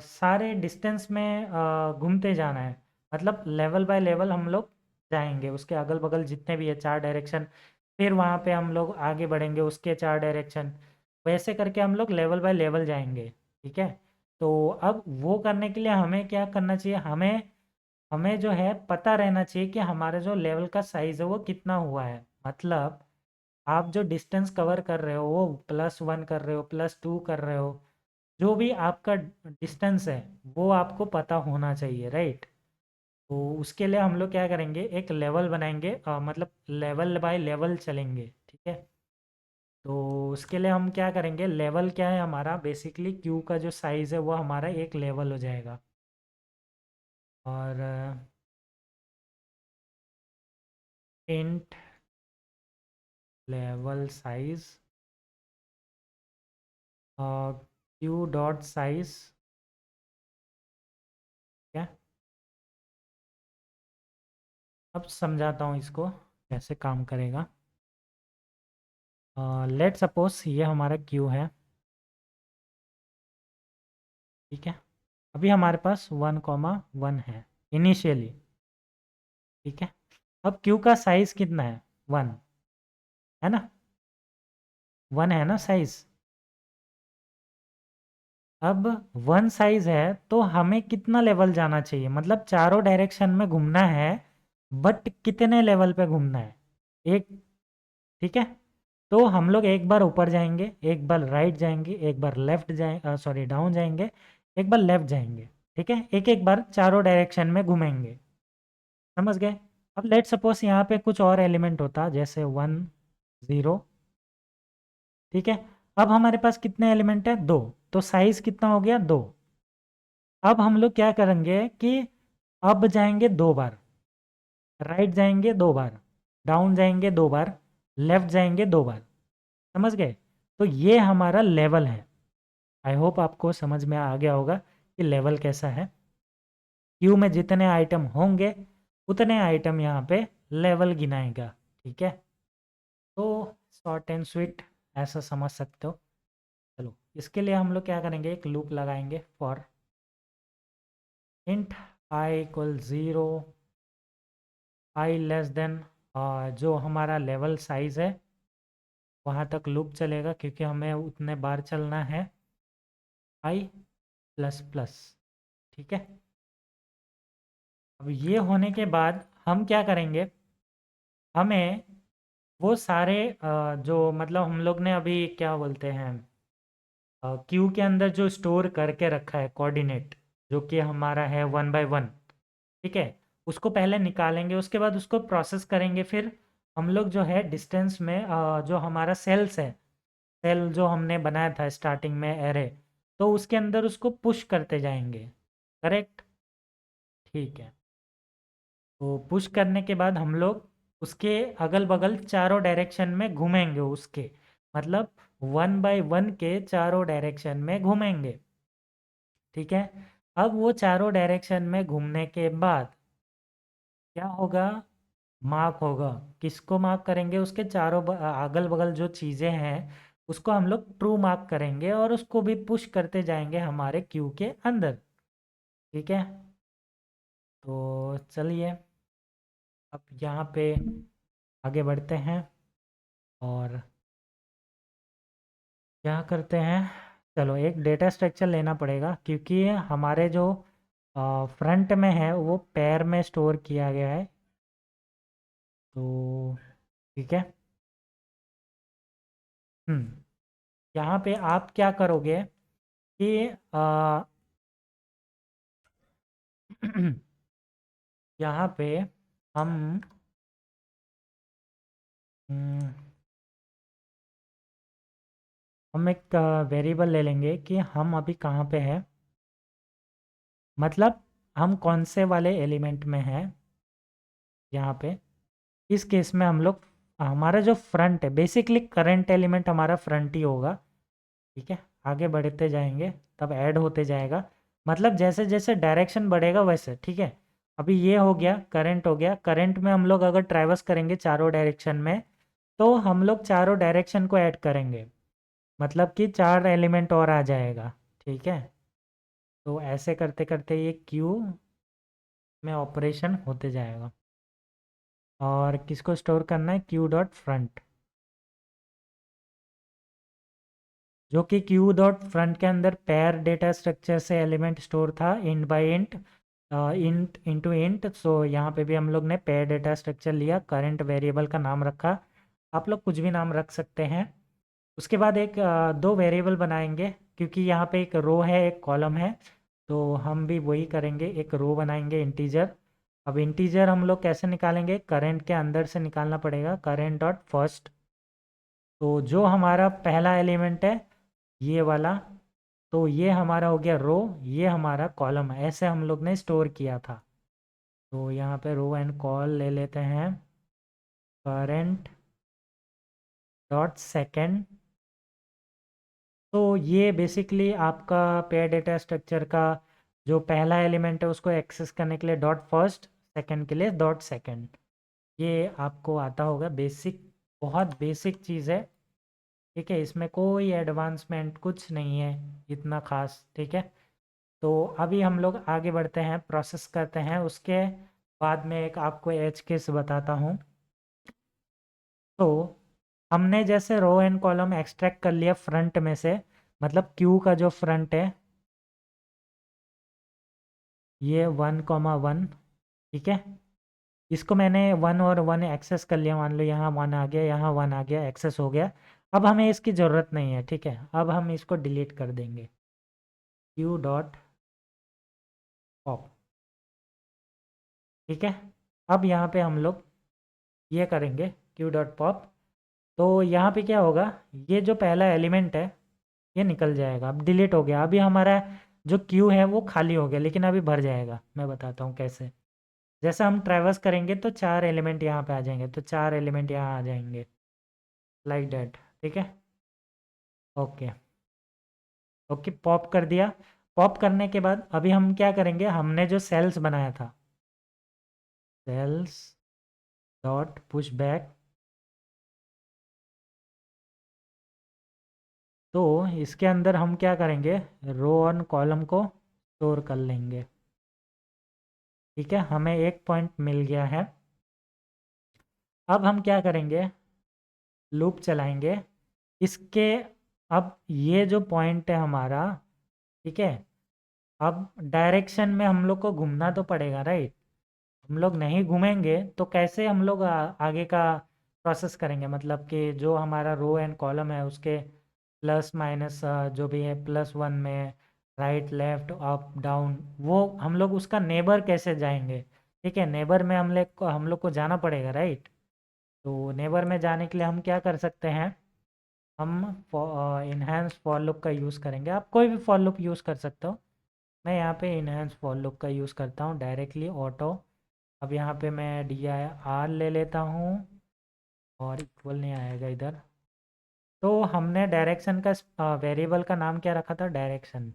सारे डिस्टेंस में घूमते जाना है, मतलब लेवल बाय लेवल हम लोग जाएंगे, उसके अगल बगल जितने भी है चार डायरेक्शन, फिर वहाँ पे हम लोग आगे बढ़ेंगे उसके चार डायरेक्शन, वैसे करके हम लोग लेवल बाय लेवल जाएंगे। ठीक है, तो अब वो करने के लिए हमें क्या करना चाहिए, हमें हमें जो है पता रहना चाहिए कि हमारा जो लेवल का साइज़ है वो कितना हुआ है। मतलब आप जो डिस्टेंस कवर कर रहे हो वो +1 कर रहे हो, +2 कर रहे हो, जो भी आपका डिस्टेंस है वो आपको पता होना चाहिए, राइट। तो उसके लिए हम लोग क्या करेंगे, एक लेवल बनाएंगे, मतलब लेवल बाय लेवल चलेंगे। ठीक है, तो उसके लिए हम क्या करेंगे, लेवल क्या है हमारा, बेसिकली क्यू का जो साइज़ है वो हमारा एक लेवल हो जाएगा। और int level size Q dot size. क्या, अब समझाता हूँ इसको कैसे काम करेगा। लेट सपोज ये हमारा क्यू है। ठीक है, अभी हमारे पास 1, 1 है इनिशियली। ठीक है, अब क्यू का साइज कितना है, 1 है ना, 1 है ना साइज। अब 1 साइज है तो हमें कितना लेवल जाना चाहिए, मतलब चारों डायरेक्शन में घूमना है, बट कितने लेवल पे घूमना है, एक। ठीक है, तो हम लोग एक बार ऊपर जाएंगे, एक बार राइट जाएंगे, एक बार लेफ्ट जाए सॉरी डाउन जाएंगे, एक बार लेफ्ट जाएंगे। ठीक है, एक एक बार चारों डायरेक्शन में घूमेंगे। समझ गए। अब लेट सपोज यहाँ पे कुछ और एलिमेंट होता, जैसे 1 0। ठीक है, अब हमारे पास कितने एलिमेंट है? 2। तो साइज कितना हो गया? 2। अब हम लोग क्या करेंगे कि अब जाएंगे 2 बार, राइट जाएंगे 2 बार, डाउन जाएंगे 2 बार, लेफ्ट जाएंगे 2 बार। समझ गए? तो ये हमारा लेवल है। आई होप आपको समझ में आ गया होगा कि लेवल कैसा है। क्यू में जितने आइटम होंगे उतने आइटम यहाँ पे लेवल गिनाएगा। ठीक है, तो शॉर्ट एंड स्वीट ऐसा समझ सकते हो। चलो, इसके लिए हम लोग क्या करेंगे, एक लूप लगाएंगे for int I equal 0, I less than जो हमारा लेवल साइज है वहाँ तक लूप चलेगा, क्योंकि हमें उतने बार चलना है आई प्लस प्लस। ठीक है, अब ये होने के बाद हम क्या करेंगे, हमें वो सारे जो मतलब हम लोग ने अभी क्या बोलते हैं क्यू के अंदर जो स्टोर करके रखा है कोऑर्डिनेट, जो कि हमारा है 1 बाय 1। ठीक है, उसको पहले निकालेंगे, उसके बाद उसको प्रोसेस करेंगे। फिर हम लोग जो है डिस्टेंस में जो हमारा सेल्स है, सेल जो हमने बनाया था स्टार्टिंग में एरे, तो उसके अंदर उसको पुश करते जाएंगे। करेक्ट? ठीक है, तो पुश करने के बाद हम लोग उसके अगल बगल चारों डायरेक्शन में घूमेंगे, उसके मतलब 1 बाय 1 के चारों डायरेक्शन में घूमेंगे। ठीक है, अब वो चारों डायरेक्शन में घूमने के बाद क्या होगा, मार्क होगा। किसको मार्क करेंगे? उसके चारों अगल बगल जो चीज़ें हैं उसको हम लोग ट्रू मार्क करेंगे और उसको भी पुश करते जाएंगे हमारे क्यू के अंदर। ठीक है, तो चलिए अब यहाँ पे आगे बढ़ते हैं और क्या करते हैं। चलो, एक डेटा स्ट्रक्चर लेना पड़ेगा, क्योंकि हमारे जो फ्रंट में है वो पैर में स्टोर किया गया है। तो ठीक है, यहाँ पे आप क्या करोगे कि यहाँ पे हम हम्म, हम एक वेरिएबल ले लेंगे कि हम अभी कहाँ पे हैं, मतलब हम कौन से वाले एलिमेंट में हैं। यहाँ पे इस केस में हम लोग हमारा जो फ्रंट है, बेसिकली करंट एलिमेंट हमारा फ्रंट ही होगा। ठीक है, आगे बढ़ते जाएंगे तब ऐड होते जाएगा, मतलब जैसे जैसे डायरेक्शन बढ़ेगा वैसे। ठीक है, अभी ये हो गया, करंट हो गया। करंट में हम लोग अगर ट्रैवर्स करेंगे चारों डायरेक्शन में, तो हम लोग चारों डायरेक्शन को ऐड करेंगे, मतलब कि 4 एलिमेंट और आ जाएगा। ठीक है, तो ऐसे करते करते ये क्यू में ऑपरेशन होते जाएगा। और किसको स्टोर करना है? क्यू डॉट फ्रंट, जो कि क्यू डॉट फ्रंट के अंदर पेयर डेटा स्ट्रक्चर से एलिमेंट स्टोर था, int by int, int into int. So यहाँ पे भी हम लोग ने पेयर डेटा स्ट्रक्चर लिया, करंट वेरिएबल का नाम रखा। आप लोग कुछ भी नाम रख सकते हैं। उसके बाद एक दो वेरिएबल बनाएंगे, क्योंकि यहाँ पे एक रो है एक कॉलम है, तो हम भी वही करेंगे, एक रो बनाएंगे इंटीजर। अब इंटीजर हम लोग कैसे निकालेंगे? करंट के अंदर से निकालना पड़ेगा, करंट डॉट फर्स्ट। तो जो हमारा पहला एलिमेंट है ये वाला, तो ये हमारा हो गया रो, ये हमारा कॉलम है। ऐसे हम लोग ने स्टोर किया था। तो यहाँ पे रो एंड कॉल ले लेते हैं, करंट डॉट सेकेंड। तो ये बेसिकली आपका पेयर डेटा स्ट्रक्चर का जो पहला एलिमेंट है उसको एक्सेस करने के लिए डॉट फर्स्ट, सेकंड के लिए डॉट सेकंड। ये आपको आता होगा, बेसिक, बहुत बेसिक चीज़ है। ठीक है, इसमें कोई एडवांसमेंट कुछ नहीं है इतना खास। ठीक है, तो अभी हम लोग आगे बढ़ते हैं, प्रोसेस करते हैं। उसके बाद में एक आपको एज केस बताता हूँ। तो हमने जैसे रो एंड कॉलम एक्सट्रैक्ट कर लिया फ्रंट में से, मतलब क्यू का जो फ्रंट है ये 1, 1। ठीक है, इसको मैंने 1 और 1 एक्सेस कर लिया। मान लो यहाँ 1 आ गया, यहाँ 1 आ गया, एक्सेस हो गया। अब हमें इसकी ज़रूरत नहीं है। ठीक है, अब हम इसको डिलीट कर देंगे, क्यू डॉट पॉप। ठीक है, अब यहाँ पे हम लोग ये करेंगे, क्यू डॉट पॉप। तो यहाँ पे क्या होगा, ये जो पहला एलिमेंट है ये निकल जाएगा, अब डिलीट हो गया। अभी हमारा जो क्यू है वो खाली हो गया, लेकिन अभी भर जाएगा। मैं बताता हूँ कैसे। जैसा हम ट्रैवर्स करेंगे तो 4 एलिमेंट यहाँ पे आ जाएंगे, तो 4 एलिमेंट यहाँ आ जाएंगे लाइक डैट। ठीक है, ओके। ओके, पॉप कर दिया। पॉप करने के बाद अभी हम क्या करेंगे, हमने जो सेल्स बनाया था, सेल्स डॉट पुश बैक, तो इसके अंदर हम क्या करेंगे, रो और कॉलम को स्टोर कर लेंगे। ठीक है, हमें एक पॉइंट मिल गया है। अब हम क्या करेंगे, लूप चलाएंगे इसके। अब ये जो पॉइंट है हमारा, ठीक है, अब डायरेक्शन में हम लोग को घूमना तो पड़ेगा, राइट। हम लोग नहीं घूमेंगे तो कैसे हम लोग आगे का प्रोसेस करेंगे, मतलब कि जो हमारा रो एंड कॉलम है उसके प्लस माइनस जो भी है प्लस वन में, राइट लेफ्ट अप डाउन, वो हम लोग उसका नेबर कैसे जाएंगे। ठीक है, नेबर में हम लोग को जाना पड़ेगा, राइट। तो नेबर में जाने के लिए हम क्या कर सकते हैं, हम इन्हेंस फॉर लूप का यूज़ करेंगे। आप कोई भी फॉर लूप यूज़ कर सकते हो। मैं यहाँ पे इन्हेंस फॉर लूप का यूज़ करता हूँ डायरेक्टली ऑटो। अब यहाँ पे मैं डी आई आर ले लेता हूँ और इक्वल नहीं आएगा इधर। तो हमने डायरेक्शन का वेरिएबल का नाम क्या रखा था, डायरेक्शन।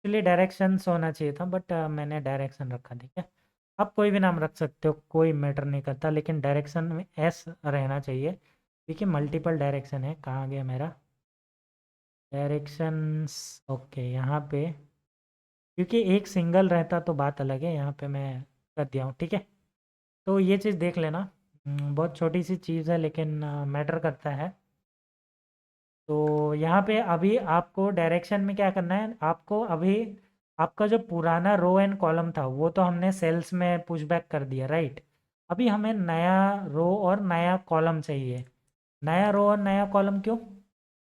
इसलिए डायरेक्शंस होना चाहिए था, बट मैंने डायरेक्शन रखा। ठीक है, आप कोई भी नाम रख सकते हो, कोई मैटर नहीं करता, लेकिन डायरेक्शन में एस रहना चाहिए क्योंकि मल्टीपल डायरेक्शन है। कहाँ गया मेरा डायरेक्शंस, ओके यहाँ पे, क्योंकि एक सिंगल रहता तो बात अलग है, यहाँ पे मैं कर दिया हूँ। ठीक है, तो ये चीज़ देख लेना। बहुत छोटी सी चीज़ है लेकिन मैटर करता है। तो यहाँ पे अभी आपको डायरेक्शन में क्या करना है, आपको अभी आपका जो पुराना रो एंड कॉलम था वो तो हमने सेल्स में पुश बैक कर दिया, राइट। अभी हमें नया रो और नया कॉलम चाहिए। नया रो और नया कॉलम क्यों,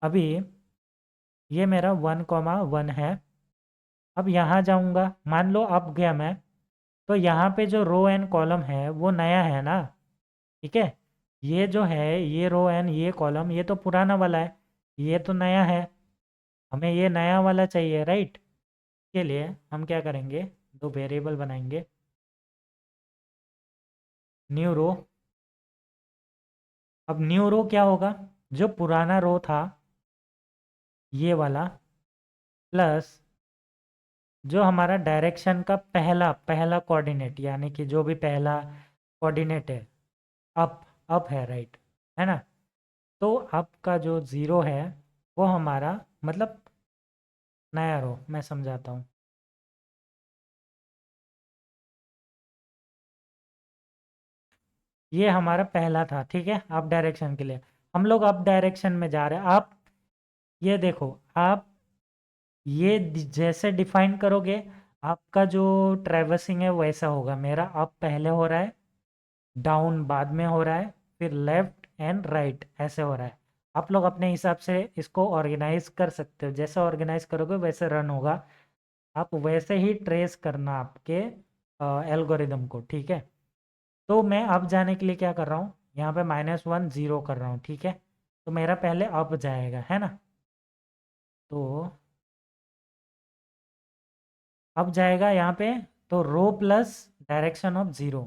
अभी ये मेरा 1,1 है। अब यहाँ जाऊँगा, मान लो अब गया मैं, तो यहाँ पे जो रो एंड कॉलम है वो नया है ना। ठीक है, ये जो है ये रो एंड ये कॉलम ये तो पुराना वाला है, ये तो नया है। हमें ये नया वाला चाहिए, राइट। के लिए हम क्या करेंगे, दो वेरिएबल बनाएंगे, न्यू रो। अब न्यू रो क्या होगा, जो पुराना रो था ये वाला, प्लस जो हमारा डायरेक्शन का पहला पहला कोऑर्डिनेट, यानी कि जो भी पहला कोऑर्डिनेट है, अप, अप है, राइट, है ना। तो अप का जो ज़ीरो है वो हमारा मतलब नया रो। मैं समझाता हूँ, ये हमारा पहला था। ठीक है, अप डायरेक्शन के लिए हम लोग अप डायरेक्शन में जा रहे हैं। आप ये देखो, आप ये जैसे डिफाइन करोगे आपका जो ट्रैवर्सिंग है वैसा होगा। मेरा अप पहले हो रहा है, डाउन बाद में हो रहा है, फिर लेफ्ट एंड राइट ऐसे हो रहा है। आप लोग अपने हिसाब से इसको ऑर्गेनाइज कर सकते हो, जैसे ऑर्गेनाइज करोगे वैसे रन होगा। आप वैसे ही ट्रेस करना आपके एल्गोरिदम को। ठीक है, तो मैं अब जाने के लिए क्या कर रहा हूँ, यहाँ पे -1 0 कर रहा हूँ। ठीक है, तो मेरा पहले अप जाएगा, है ना। तो अब जाएगा यहाँ पे, तो रो प्लस डायरेक्शन ऑफ ज़ीरो,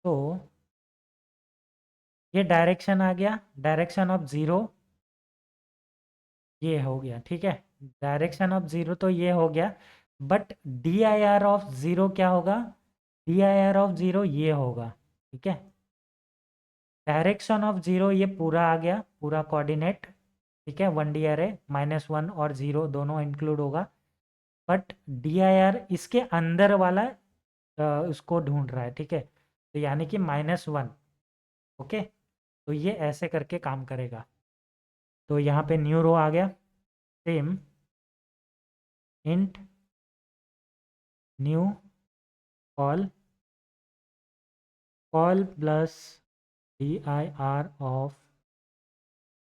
तो ये डायरेक्शन आ गया, डायरेक्शन ऑफ ज़ीरो ये हो गया। ठीक है, डायरेक्शन ऑफ ज़ीरो तो ये हो गया, but D I R of zero क्या होगा, D I R of zero ये होगा। ठीक है, डायरेक्शन ऑफ ज़ीरो ये पूरा आ गया, पूरा कोऑर्डिनेट। ठीक है, 1D अरे, -1 और ज़ीरो दोनों इंक्लूड होगा, बट डी आई आर इसके अंदर वाला उसको ढूंढ रहा है। ठीक है, तो यानी कि -1। ओके, तो ये ऐसे करके काम करेगा। तो यहाँ पे न्यू रो आ गया, same int new call, call plus D I R of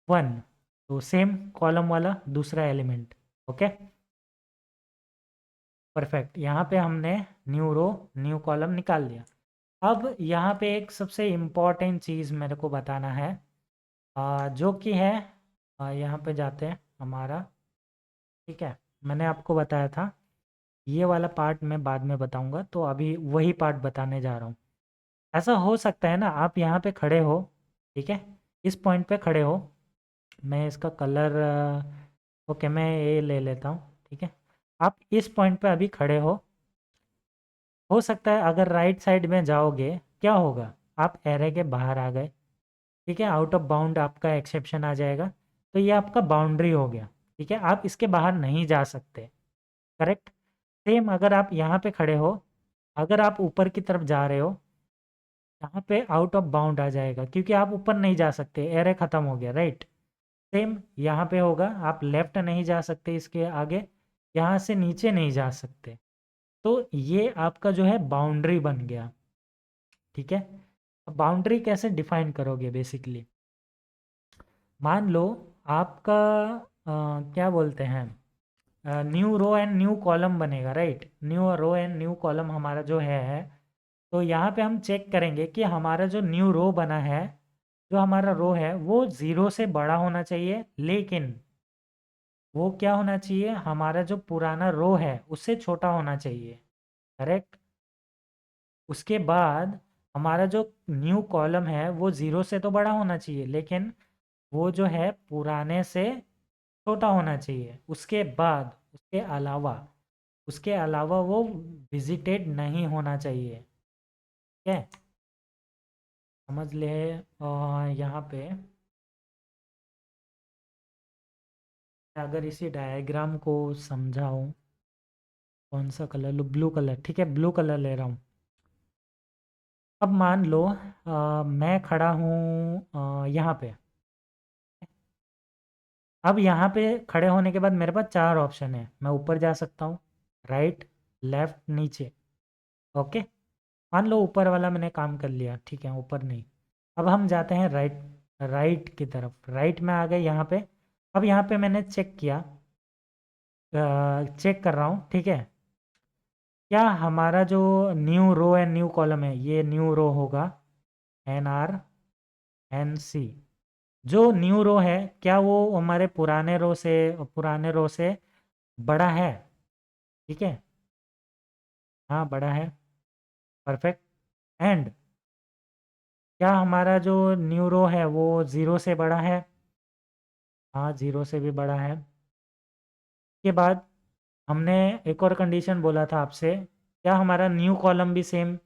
1, तो सेम कॉलम वाला दूसरा एलिमेंट। Okay, perfect. यहाँ पे हमने न्यू रो न्यू कॉलम निकाल दिया। अब यहाँ पे एक सबसे इम्पॉर्टेंट चीज़ मेरे को बताना है, जो कि है, यहाँ पे जाते हैं हमारा, ठीक है। मैंने आपको बताया था ये वाला पार्ट मैं बाद में बताऊंगा, तो अभी वही पार्ट बताने जा रहा हूँ। ऐसा हो सकता है ना, आप यहाँ पे खड़े हो, ठीक है, इस पॉइंट पे खड़े हो। मैं इसका कलर, ओके, मैं ये ले लेता हूँ, ठीक है। आप इस पॉइंट पे अभी खड़े हो सकता है अगर राइट साइड में जाओगे क्या होगा, आप एरे के बाहर आ गए, ठीक है, आउट ऑफ बाउंड आपका एक्सेप्शन आ जाएगा, तो ये आपका बाउंड्री हो गया, ठीक है, आप इसके बाहर नहीं जा सकते, करेक्ट। सेम अगर आप यहाँ पे खड़े हो, अगर आप ऊपर की तरफ जा रहे हो, यहाँ पे आउट ऑफ बाउंड आ जाएगा क्योंकि आप ऊपर नहीं जा सकते, एरे खत्म हो गया, राइट। सेम यहाँ पे होगा, आप लेफ्ट नहीं जा सकते, इसके आगे यहाँ से नीचे नहीं जा सकते, तो ये आपका जो है बाउंड्री बन गया, ठीक है। अब बाउंड्री कैसे डिफाइन करोगे बेसिकली, मान लो आपका क्या बोलते हैं, new row and new column बनेगा, right. New row and new column हमारा जो है, तो यहाँ पे हम चेक करेंगे कि हमारा जो न्यू रो बना है, जो हमारा रो है वो ज़ीरो से बड़ा होना चाहिए, लेकिन वो क्या होना चाहिए, हमारा जो पुराना रो है उससे छोटा होना चाहिए, करेक्ट। उसके बाद हमारा जो न्यू कॉलम है वो ज़ीरो से तो बड़ा होना चाहिए, लेकिन वो जो है पुराने से छोटा होना चाहिए। उसके बाद उसके अलावा वो विजिटेड नहीं होना चाहिए, ठीक है, समझ ले। यहाँ पे अगर इसी डायग्राम को समझाऊं, कौन सा कलर लूँ, ब्लू कलर, ठीक है, ब्लू कलर ले रहा हूँ। अब मान लो मैं खड़ा हूँ यहाँ पे। अब यहाँ पे खड़े होने के बाद मेरे पास चार ऑप्शन है, मैं ऊपर जा सकता हूँ, राइट, लेफ्ट, नीचे, ओके। मान लो ऊपर वाला मैंने काम कर लिया, ठीक है, ऊपर नहीं। अब हम जाते हैं राइट, राइट की तरफ, राइट में आ गए यहाँ पे। अब यहाँ पे मैंने चेक किया, चेक कर रहा हूँ, ठीक है, क्या हमारा जो new row and new column है ये न्यू रो होगा, NR NC, जो न्यू रो है क्या वो हमारे पुराने रो से बड़ा है, ठीक है, हाँ बड़ा है, परफेक्ट। एंड क्या हमारा जो न्यू रो है वो ज़ीरो से बड़ा है, हाँ ज़ीरो से भी बड़ा है। के बाद हमने एक और कंडीशन बोला था आपसे, क्या हमारा न्यू कॉलम भी सेम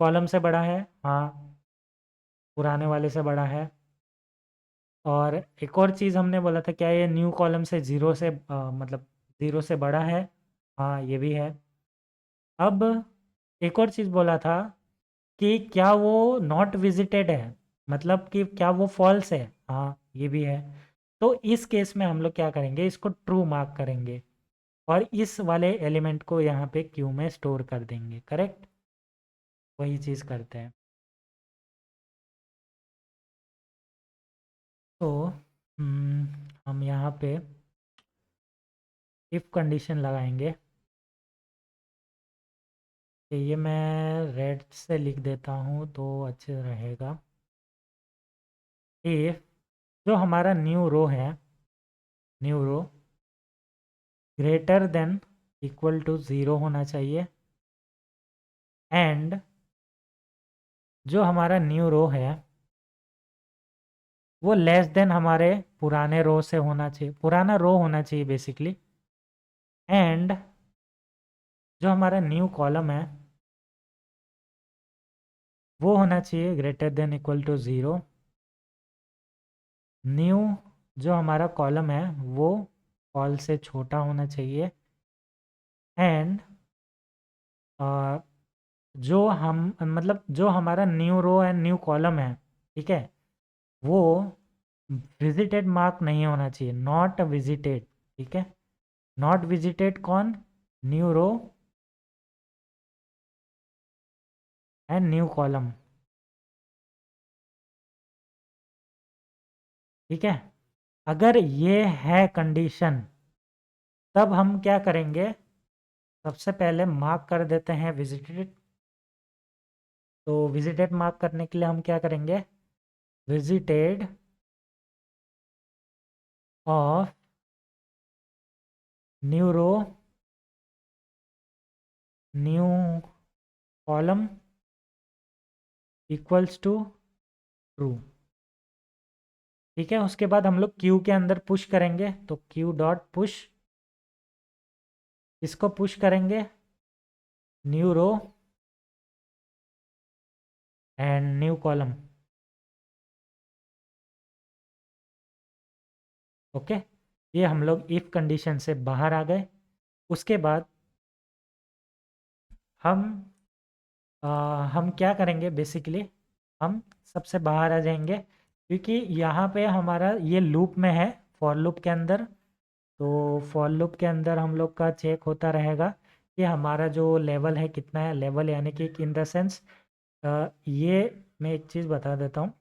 कॉलम से बड़ा है, हाँ पुराने वाले से बड़ा है। और एक और चीज़ हमने बोला था, क्या ये न्यू कॉलम से ज़ीरो से मतलब ज़ीरो से बड़ा है, हाँ ये भी है। अब एक और चीज़ बोला था कि क्या वो नॉट विजिटेड है, मतलब कि क्या वो फॉल्स है, हाँ ये भी है। तो इस केस में हम लोग क्या करेंगे, इसको ट्रू मार्क करेंगे और इस वाले एलिमेंट को यहाँ पे क्यू में स्टोर कर देंगे, करेक्ट, वही चीज़ करते हैं। तो हम यहाँ पे इफ़ कंडीशन लगाएंगे, कि ये मैं रेड से लिख देता हूँ तो अच्छे रहेगा। इफ जो हमारा न्यू रो है, new row greater than equal to zero होना चाहिए, एंड जो हमारा न्यू रो है वो लेस देन हमारे पुराने रो से होना चाहिए, पुराना रो होना चाहिए बेसिकली। एंड जो हमारा न्यू कॉलम है वो होना चाहिए greater than equal to zero. New जो हमारा कॉलम है वो कॉल से छोटा होना चाहिए। एंड जो हम मतलब जो हमारा new row and new column है, ठीक है, वो विजिटेड मार्क नहीं होना चाहिए, नॉट विजिटेड, ठीक है। नॉट विजिटेड कौन, new row and new column, ठीक है। अगर ये है कंडीशन, तब हम क्या करेंगे, सबसे पहले मार्क कर देते हैं विजिटेड, तो विजिटेड मार्क करने के लिए हम क्या करेंगे, visited of new row new column equals to true. ठीक है, उसके बाद हम लोग क्यू के अंदर पुश करेंगे, तो क्यू डॉट पुश, इसको पुश करेंगे new row and new column. Okay, ये हम लोग इफ कंडीशन से बाहर आ गए। उसके बाद हम आ, हम क्या करेंगे बेसिकली, हम सबसे बाहर आ जाएंगे, क्योंकि यहाँ पे हमारा ये लूप में है, फॉर लूप के अंदर। तो फॉर लूप के अंदर हम लोग का चेक होता रहेगा कि हमारा जो लेवल है कितना है, लेवल यानी कि इन द सेंस, ये मैं एक चीज़ बता देता हूँ,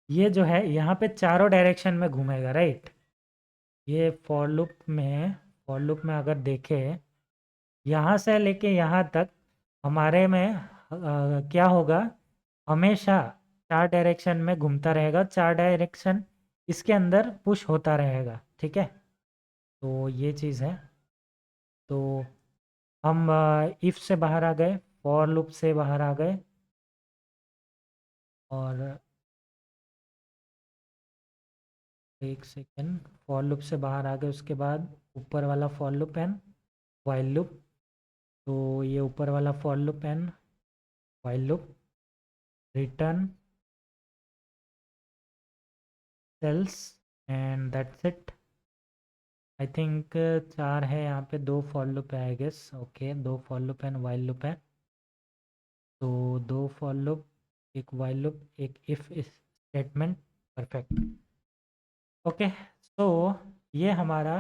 ये जो है यहाँ पे चारों डायरेक्शन में घूमेगा, राइट। ये फॉर लूप में अगर देखें, यहाँ से लेके यहाँ तक हमारे में क्या होगा, हमेशा चार डायरेक्शन में घूमता रहेगा, चार डायरेक्शन इसके अंदर पुश होता रहेगा। ठीक है, तो ये चीज़ है। तो हम इफ से बाहर आ गए, फॉर लूप से बाहर आ गए, और एक सेकेंड, फॉर लूप से बाहर आ गए, उसके बाद ऊपर वाला for loop and while loop. तो ये ऊपर वाला for loop and while loop, return cells, and that's it. I think चार है यहाँ पे, दो फॉर लूप है आई गेस। ओके, दो for loop and while loop है, तो दो फॉर लूप, एक वाइल लूप, एक if statement. Perfect. Okay, so ये हमारा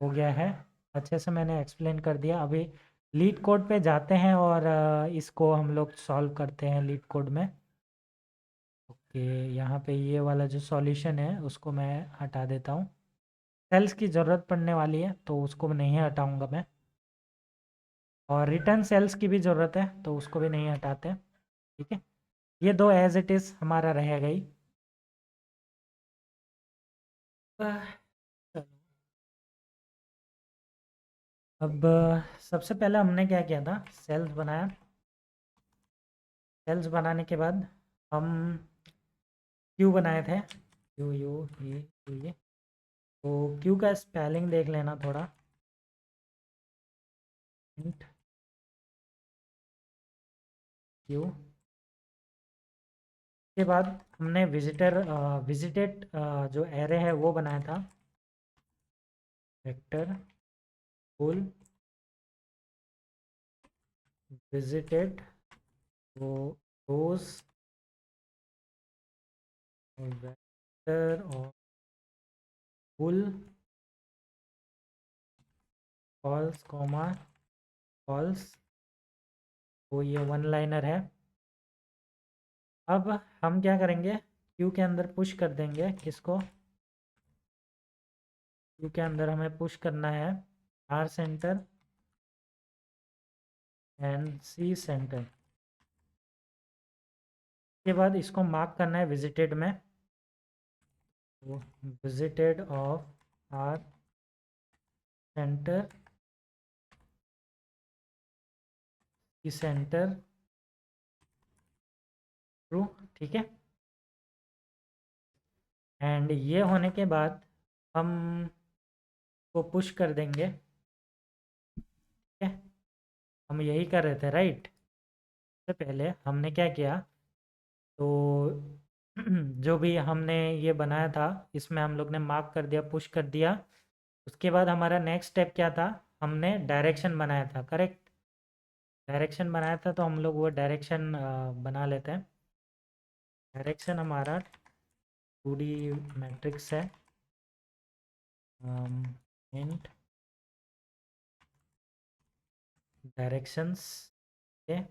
हो गया है, अच्छे से मैंने एक्सप्लेन कर दिया। अभी लीड कोड पे जाते हैं और इसको हम लोग सॉल्व करते हैं लीड कोड में। ओके, यहाँ पे ये वाला जो सॉल्यूशन है उसको मैं हटा देता हूँ, सेल्स की ज़रूरत पड़ने वाली है तो उसको नहीं हटाऊँगा मैं, और रिटर्न सेल्स की भी ज़रूरत है तो उसको भी नहीं हटाते। ठीक है, ये दो एज इट इज़ हमारा रहेगा ही। चलो, अब सबसे पहले हमने क्या किया था, सेल्स बनाया। सेल्स बनाने के बाद हम क्यू बनाए थे, क्यू यू ये, तो क्यू का स्पेलिंग देख लेना थोड़ा, हिंट, क्यू। के बाद हमने विजिटेड जो एरे है वो बनाया था, वेक्टर फुल विजिटेड, वो रोज वेक्टर और फुल फॉल्स कॉमा फॉल्स, तो ये वन लाइनर है। अब हम क्या करेंगे, क्यू के अंदर पुश कर देंगे, किसको, क्यू के अंदर हमें पुश करना है R center and C center. के बाद इसको मार्क करना है विजिटेड में, तो विजिटेड ऑफ आर सेंटर की सेंटर ट्रू। ठीक है, एंड ये होने के बाद हम को पुश कर देंगे। ठीक है, हम यही कर रहे थे राइट। सबसे पहले हमने क्या किया, तो जो भी हमने ये बनाया था इसमें हम लोग ने मार्क कर दिया, पुश कर दिया। उसके बाद हमारा नेक्स्ट स्टेप क्या था, हमने डायरेक्शन बनाया था, करेक्ट। डायरेक्शन बनाया था तो हम लोग वो डायरेक्शन बना लेते हैं। डायरेक्शन हमारा 2D मैट्रिक्स है, इंट डायरेक्शंस। ओके,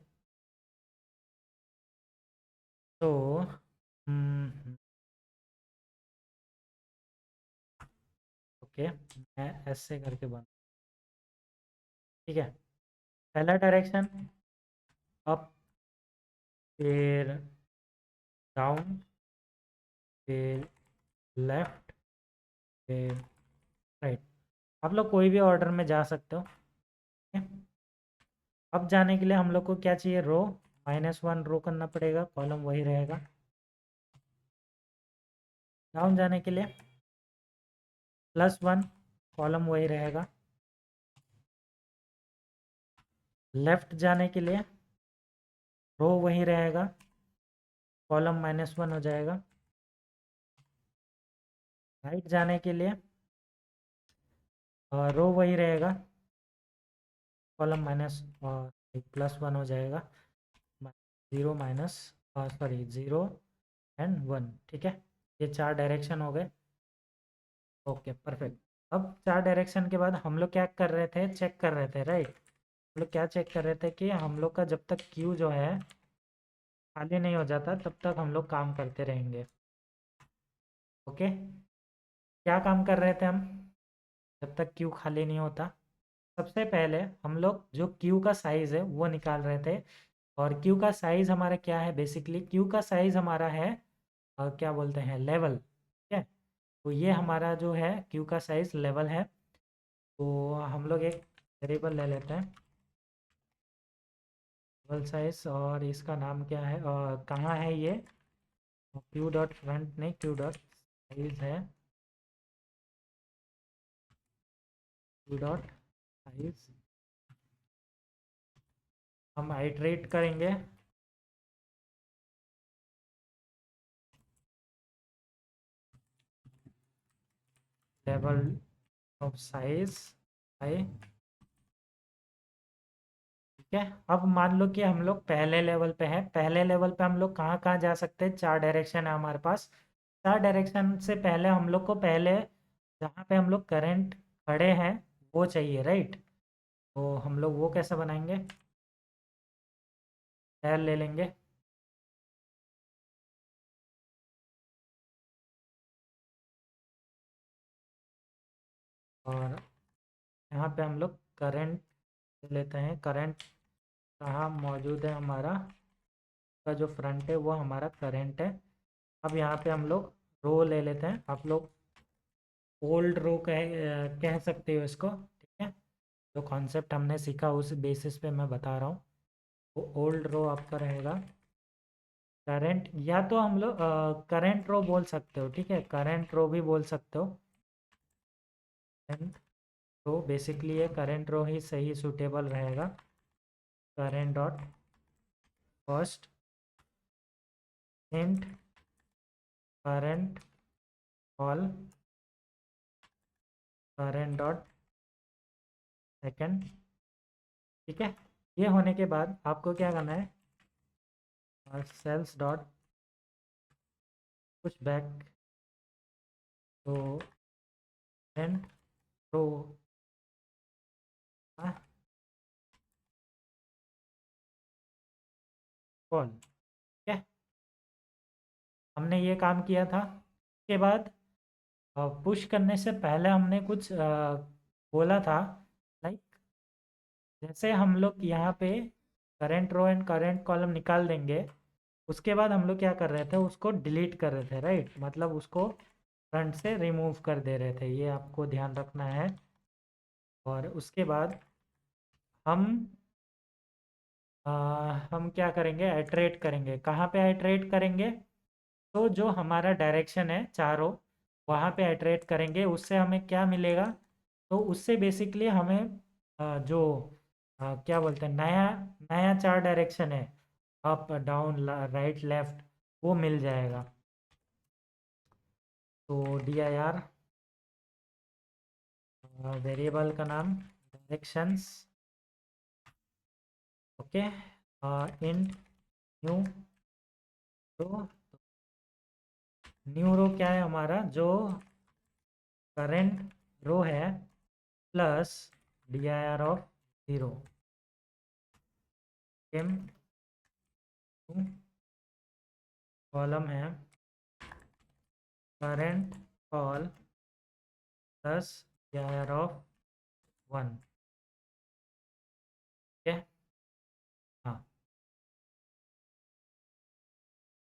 तो ओके, मैं ऐसे करके बन, ठीक है। पहला डायरेक्शन अप, फिर डाउन, फिर लेफ्ट, फिर राइट। आप लोग कोई भी ऑर्डर में जा सकते हो, ठीक है। अब जाने के लिए हम लोग को क्या चाहिए, रो, -1 रो करना पड़ेगा, कॉलम वही रहेगा। डाउन जाने के लिए +1, कॉलम वही रहेगा। लेफ्ट जाने के लिए रो वही रहेगा, कॉलम -1 हो जाएगा। राइट जाने के लिए रो वही रहेगा, कॉलम +1 हो जाएगा। 0 एंड 1, ठीक है। ये 4 डायरेक्शन हो गए। Okay perfect. अब 4 डायरेक्शन के बाद हम लोग क्या कर रहे थे, चेक कर रहे थे, राइट। हम लोग क्या चेक कर रहे थे कि हम लोग का जब तक क्यू जो है खाली नहीं हो जाता तब तक हम लोग काम करते रहेंगे। ओके, क्या काम कर रहे थे हम जब तक क्यू खाली नहीं होता। सबसे पहले हम लोग जो क्यू का साइज़ है वो निकाल रहे थे। और क्यू का साइज़ हमारा क्या है, बेसिकली क्यू का साइज़ हमारा है क्या बोलते हैं, लेवल, ठीक है। तो ये हमारा जो है क्यू का साइज़ लेवल है। तो हम लोग एक वेरिएबल ले लेते हैं, लेवल साइज, और इसका नाम क्या है और कहाँ है ये, क्यू डॉट फ्रंट नहीं, क्यू डॉट साइज है, क्यू डॉट साइज। हम आइटरेट करेंगे, लेवल ऑफ साइज आई, ठीक है। अब मान लो कि हम लोग पहले लेवल पे हैं, पहले लेवल पे हम लोग कहाँ कहाँ जा सकते हैं, 4 डायरेक्शन है हमारे पास। 4 डायरेक्शन से पहले हम लोग को पहले जहाँ पे हम लोग करंट खड़े हैं वो चाहिए, राइट। तो हम लोग वो कैसे बनाएंगे, पैर ले लेंगे, और यहाँ पे हम लोग करंट लेते हैं। करंट कहाँ मौजूद है, हमारा का जो फ्रंट है वो हमारा करंट है। अब यहाँ पे हम लोग रो ले लेते हैं, आप लोग ओल्ड रो कह सकते हो इसको, ठीक है। जो कॉन्सेप्ट हमने सीखा उस बेसिस पे मैं बता रहा हूँ। वो ओल्ड रो आपका रहेगा करंट, या तो हम लोग करंट रो बोल सकते हो, ठीक है, करंट रो भी बोल सकते हो। करंट रो बेसिकली ये करंट रो ही सही सूटेबल रहेगा। Current dot first int current all current dot second, ठीक है। ये होने के बाद आपको क्या करना है, और सेल्स डॉट पुश बैक तो एंड रो कॉल, ठीक है। हमने ये काम किया था। उसके बाद पुश करने से पहले हमने कुछ बोला था, लाइक जैसे हम लोग यहाँ पे current row and current column निकाल देंगे, उसके बाद हम लोग क्या कर रहे थे, उसको डिलीट कर रहे थे, राइट। मतलब उसको फ्रंट से रिमूव कर दे रहे थे, ये आपको ध्यान रखना है। और उसके बाद हम आ, हम क्या करेंगे, आइटरेट करेंगे। कहाँ पे आइटरेट करेंगे, तो जो हमारा डायरेक्शन है चारों, वहाँ पे आइटरेट करेंगे। उससे हमें क्या मिलेगा, तो उससे बेसिकली हमें जो क्या बोलते हैं, नया नया 4 डायरेक्शन है, अप डाउन राइट लेफ्ट, वो मिल जाएगा। तो dir वेरिएबल का नाम directions, okay, int new row. New row क्या है हमारा, जो करंट रो है plus dir of 0 and column है current col plus dir of 1, ठीक है। हाँ,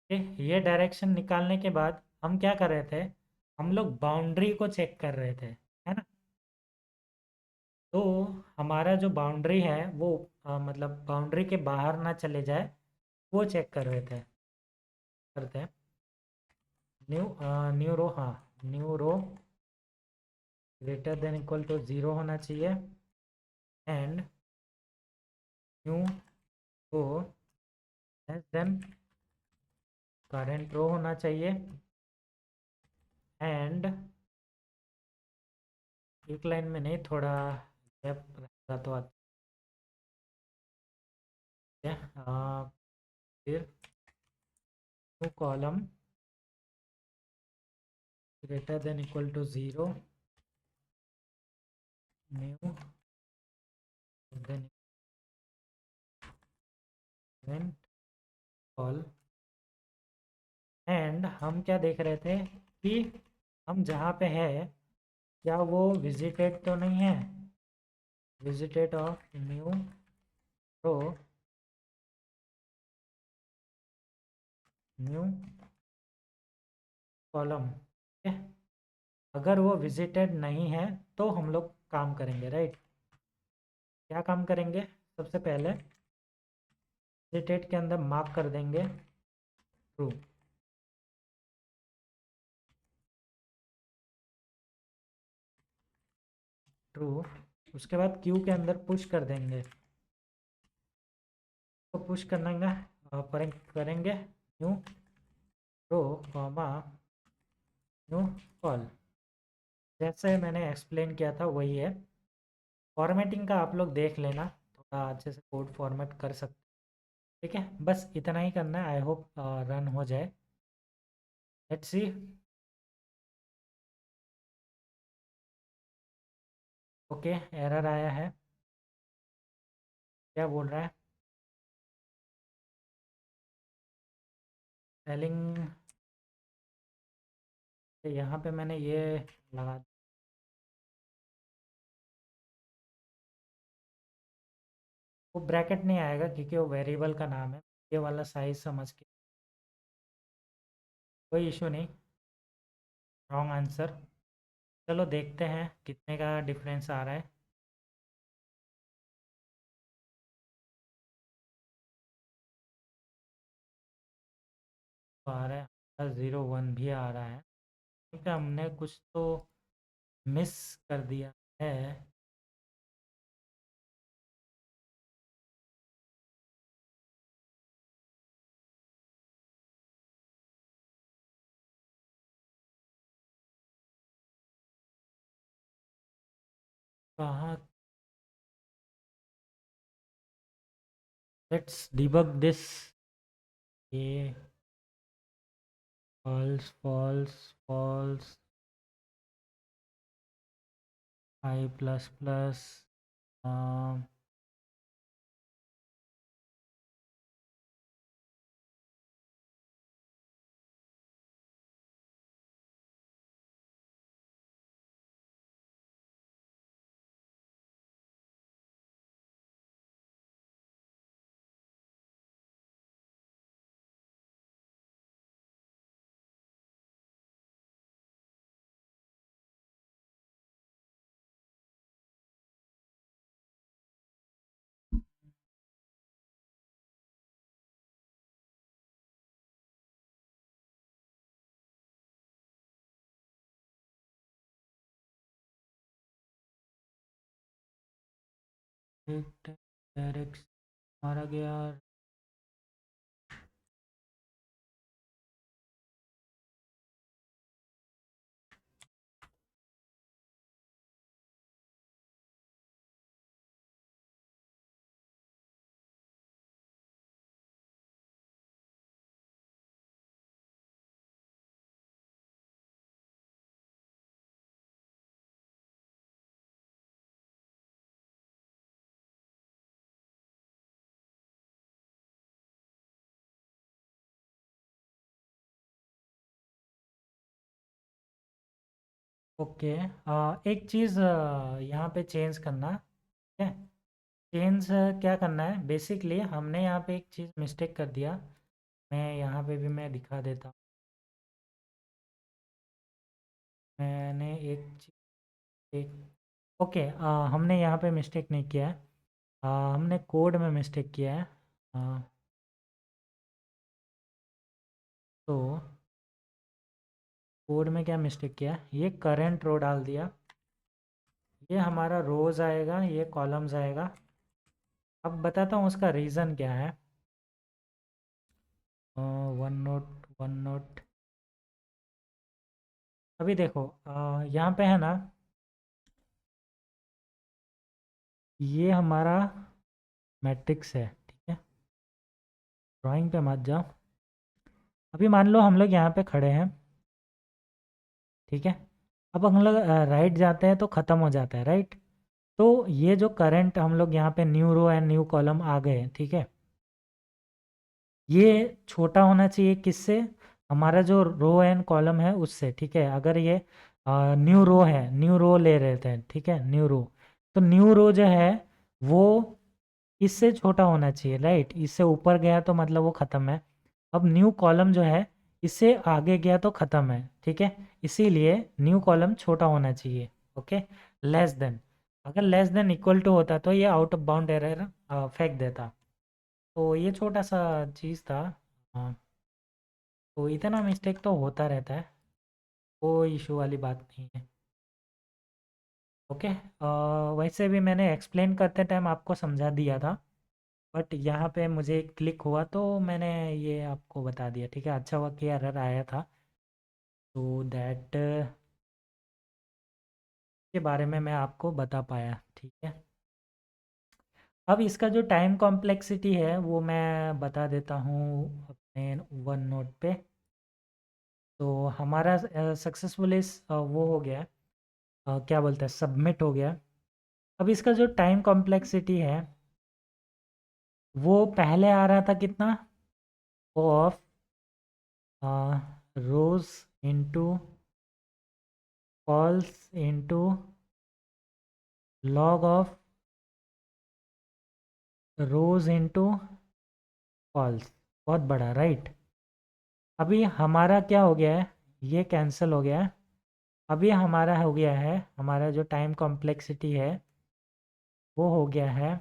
ये डायरेक्शन निकालने के बाद हम क्या कर रहे थे, हम लोग बाउंड्री को चेक कर रहे थे, है ना। तो हमारा जो बाउंड्री है वो मतलब बाउंड्री के बाहर ना चले जाए, वो चेक कर रहे थे। करते हैं न्यू रो, हाँ, new row greater than equal to 0 होना चाहिए, and new row less than current row होना चाहिए, एंड एक लाइन में नहीं, थोड़ा गैप रहेगा तो अच्छा है। फिर new column greater than equal to 0, new then col, and हम क्या देख रहे थे कि हम जहाँ पे है क्या वो विजिटेड तो नहीं है, visited of new row new column. ठीक है, अगर वो विजिटेड नहीं है तो हम लोग काम करेंगे, राइट। क्या काम करेंगे, सबसे पहले विजिटेड के अंदर मार्क कर देंगे ट्रू, ट्रू। उसके बाद क्यू के अंदर पुश कर देंगे, तो पुश करना करेंगे new row comma new col. जैसे मैंने एक्सप्लेन किया था वही है। फॉर्मेटिंग का आप लोग देख लेना, थोड़ा अच्छे से कोड फॉर्मेट कर सकते। ठीक है, बस इतना ही करना है। आई होप रन हो जाए। Let's see. ओके, एरर आया है। क्या बोल रहा है, स्पेलिंग। यहाँ पे मैंने ये लगा, वो ब्रैकेट नहीं आएगा क्योंकि वो वेरिएबल का नाम है। ये वाला साइज समझ के, कोई इशू नहीं। Wrong answer. चलो देखते हैं कितने का डिफरेंस आ रहा है। तो आ रहा है 01 भी आ रहा है। ठीक है, हमने कुछ तो मिस कर दिया है। कहाँ, लेट्स डिबग दिस। ये फॉल्स फॉल्स फॉल्स, आई प्लस प्लस। डायरेक्ट मारा गया। ओके, एक चीज़ यहाँ पे चेंज करना। ठीक है, चेंज क्या करना है, बेसिकली हमने यहाँ पे एक चीज़ मिस्टेक कर दिया। मैं यहाँ पे भी मैं दिखा देता हूँ। मैंने एक ओके, हमने यहाँ पे मिस्टेक नहीं किया है। हमने कोड में मिस्टेक किया है। तो कोड में क्या मिस्टेक किया है, ये करंट रो डाल दिया। ये हमारा रोज आएगा, ये कॉलम्स आएगा। अब बताता हूँ उसका रीज़न क्या है। वन नोट अभी देखो, यहाँ पे है ना, ये हमारा मैट्रिक्स है, ठीक है। ड्राइंग पे मत जाओ। अभी मान लो हम लोग यहाँ पे खड़े हैं, ठीक है। अब हम लोग राइट जाते हैं तो ख़त्म हो जाता है, राइट। तो ये जो करंट हम लोग यहाँ पे new row and new column आ गए, ठीक है। ये छोटा होना चाहिए किससे, हमारा जो रो एंड कॉलम है उससे, ठीक है। अगर ये न्यू रो है, न्यू रो ले रहे थे, ठीक है, न्यू रो, तो न्यू रो जो है वो इससे छोटा होना चाहिए, राइट। इससे ऊपर गया तो मतलब वो ख़त्म है। अब न्यू कॉलम जो है इससे आगे गया तो ख़त्म है, ठीक है। इसीलिए न्यू कॉलम छोटा होना चाहिए, ओके। लेस देन, अगर लेस देन इक्वल टू होता तो ये आउट ऑफ बाउंड एरर फेंक देता। तो ये छोटा सा चीज़ था। हाँ, तो इतना मिस्टेक तो होता रहता है, कोई इशू वाली बात नहीं है, ओके। वैसे भी मैंने एक्सप्लेन करते टाइम आपको समझा दिया था, बट यहाँ पे मुझे क्लिक हुआ तो मैंने ये आपको बता दिया, ठीक है। अच्छा हुआ कि एरर आया था, तो दैट के बारे में मैं आपको बता पाया, ठीक है। अब इसका जो टाइम कॉम्प्लेक्सिटी है वो मैं बता देता हूँ अपने वन नोट पे। तो हमारा सक्सेसफुली वो हो गया, क्या बोलते हैं, सबमिट हो गया। अब इसका जो टाइम कॉम्प्लेक्सिटी है वो पहले आ रहा था कितना, of rose into calls into log of rose into calls, बहुत बड़ा, राइट। अभी हमारा क्या हो गया है, ये कैंसिल हो गया है। अभी हमारा हो गया है, हमारा जो टाइम कॉम्प्लेक्सिटी है वो हो गया है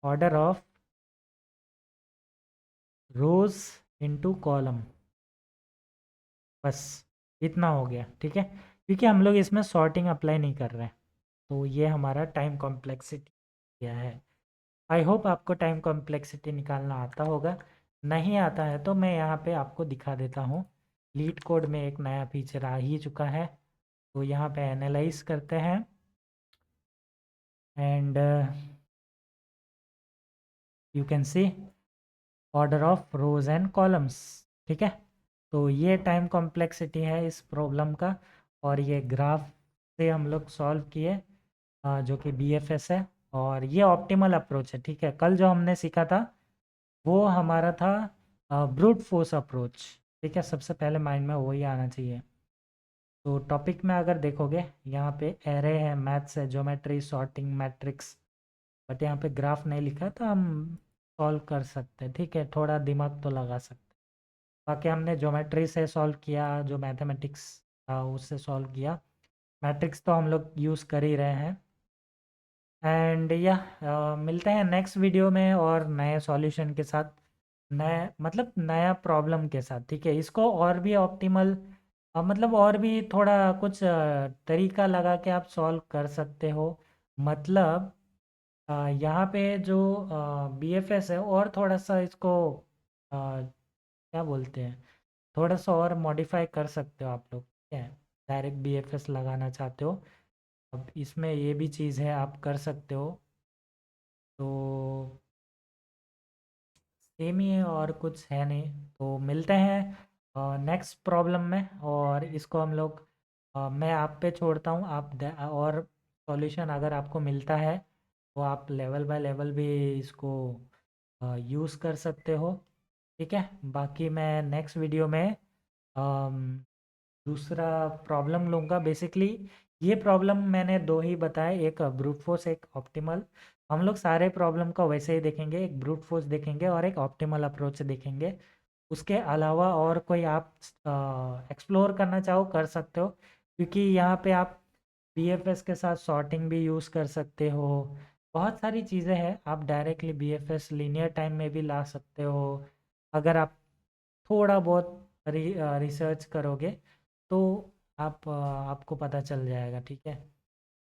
order of rose into column, बस इतना हो गया, ठीक है। क्योंकि हम लोग इसमें सॉर्टिंग अप्लाई नहीं कर रहे हैं, तो ये हमारा टाइम कॉम्प्लेक्सिटी क्या है। आई होप आपको टाइम कॉम्प्लेक्सिटी निकालना आता होगा। नहीं आता है तो मैं यहाँ पे आपको दिखा देता हूँ। लीड कोड में एक नया फीचर आ ही चुका है, तो यहाँ पे एनालाइज करते हैं and you can see order of rose and columns, ठीक है। तो ये टाइम कॉम्प्लेक्सिटी है इस प्रॉब्लम का, और ये ग्राफ से हम लोग सॉल्व किए, जो कि बीएफएस है, और ये ऑप्टिमल अप्रोच है, ठीक है। कल जो हमने सीखा था वो हमारा था ब्रूट फोर्स अप्रोच, ठीक है। सबसे पहले माइंड में वही आना चाहिए। तो टॉपिक में अगर देखोगे, यहाँ पे एरे है, मैथ्स है, ज्योमेट्री, सॉर्टिंग, मैट्रिक्स, बट यहाँ पे ग्राफ नहीं लिखा तो हम सॉल्व कर सकते हैं, ठीक है। थोड़ा दिमाग तो लगा सकते हैं। बाकी हमने ज्योमेट्री से सॉल्व किया, जो मैथमेटिक्स था उससे सॉल्व किया। मैट्रिक्स तो हम लोग यूज़ कर ही रहे हैं। एंड या मिलते हैं नेक्स्ट वीडियो में और नए सॉल्यूशन के साथ, नए मतलब नया प्रॉब्लम के साथ, ठीक है। इसको और भी ऑप्टिमल, मतलब और भी थोड़ा कुछ तरीका लगा के आप सॉल्व कर सकते हो। मतलब यहाँ पे जो बीएफएस है और थोड़ा सा इसको क्या बोलते हैं, थोड़ा सा और मॉडिफाई कर सकते हो आप लोग, ठीक है। डायरेक्ट बीएफएस लगाना चाहते हो, अब इसमें ये भी चीज़ है, आप कर सकते हो। तो सेम ही है और कुछ है नहीं। तो मिलते हैं नेक्स्ट प्रॉब्लम में, और इसको हम लोग मैं आप पे छोड़ता हूँ। आप और सॉल्यूशन अगर आपको मिलता है तो आप लेवल बाय लेवल भी इसको यूज़ कर सकते हो, ठीक है। बाकी मैं नेक्स्ट वीडियो में अम, दूसरा प्रॉब्लम लूँगा। बेसिकली ये प्रॉब्लम मैंने दो ही बताए, एक ब्रूट फोर्स, एक ऑप्टिमल। हम लोग सारे प्रॉब्लम को वैसे ही देखेंगे, एक ब्रूट फोर्स देखेंगे और एक ऑप्टिमल अप्रोच देखेंगे। उसके अलावा और कोई आप एक्सप्लोर करना चाहो कर सकते हो, क्योंकि यहाँ पे आप बीएफएस के साथ सॉर्टिंग भी यूज़ कर सकते हो। बहुत सारी चीज़ें हैं, आप डायरेक्टली बीएफएस लीनियर टाइम में भी ला सकते हो। अगर आप थोड़ा बहुत रिसर्च करोगे तो आपको पता चल जाएगा, ठीक है।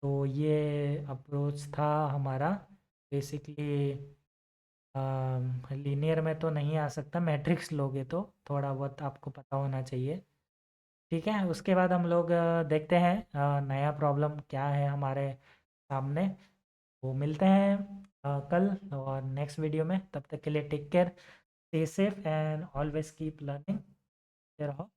तो ये अप्रोच था हमारा बेसिकली। लीनियर में तो नहीं आ सकता, मैट्रिक्स लोगे तो थोड़ा बहुत आपको पता होना चाहिए, ठीक है। उसके बाद हम लोग देखते हैं नया प्रॉब्लम क्या है हमारे सामने। वो मिलते हैं कल और नेक्स्ट वीडियो में। तब तक के लिए take care, stay safe and always keep learning. रहो।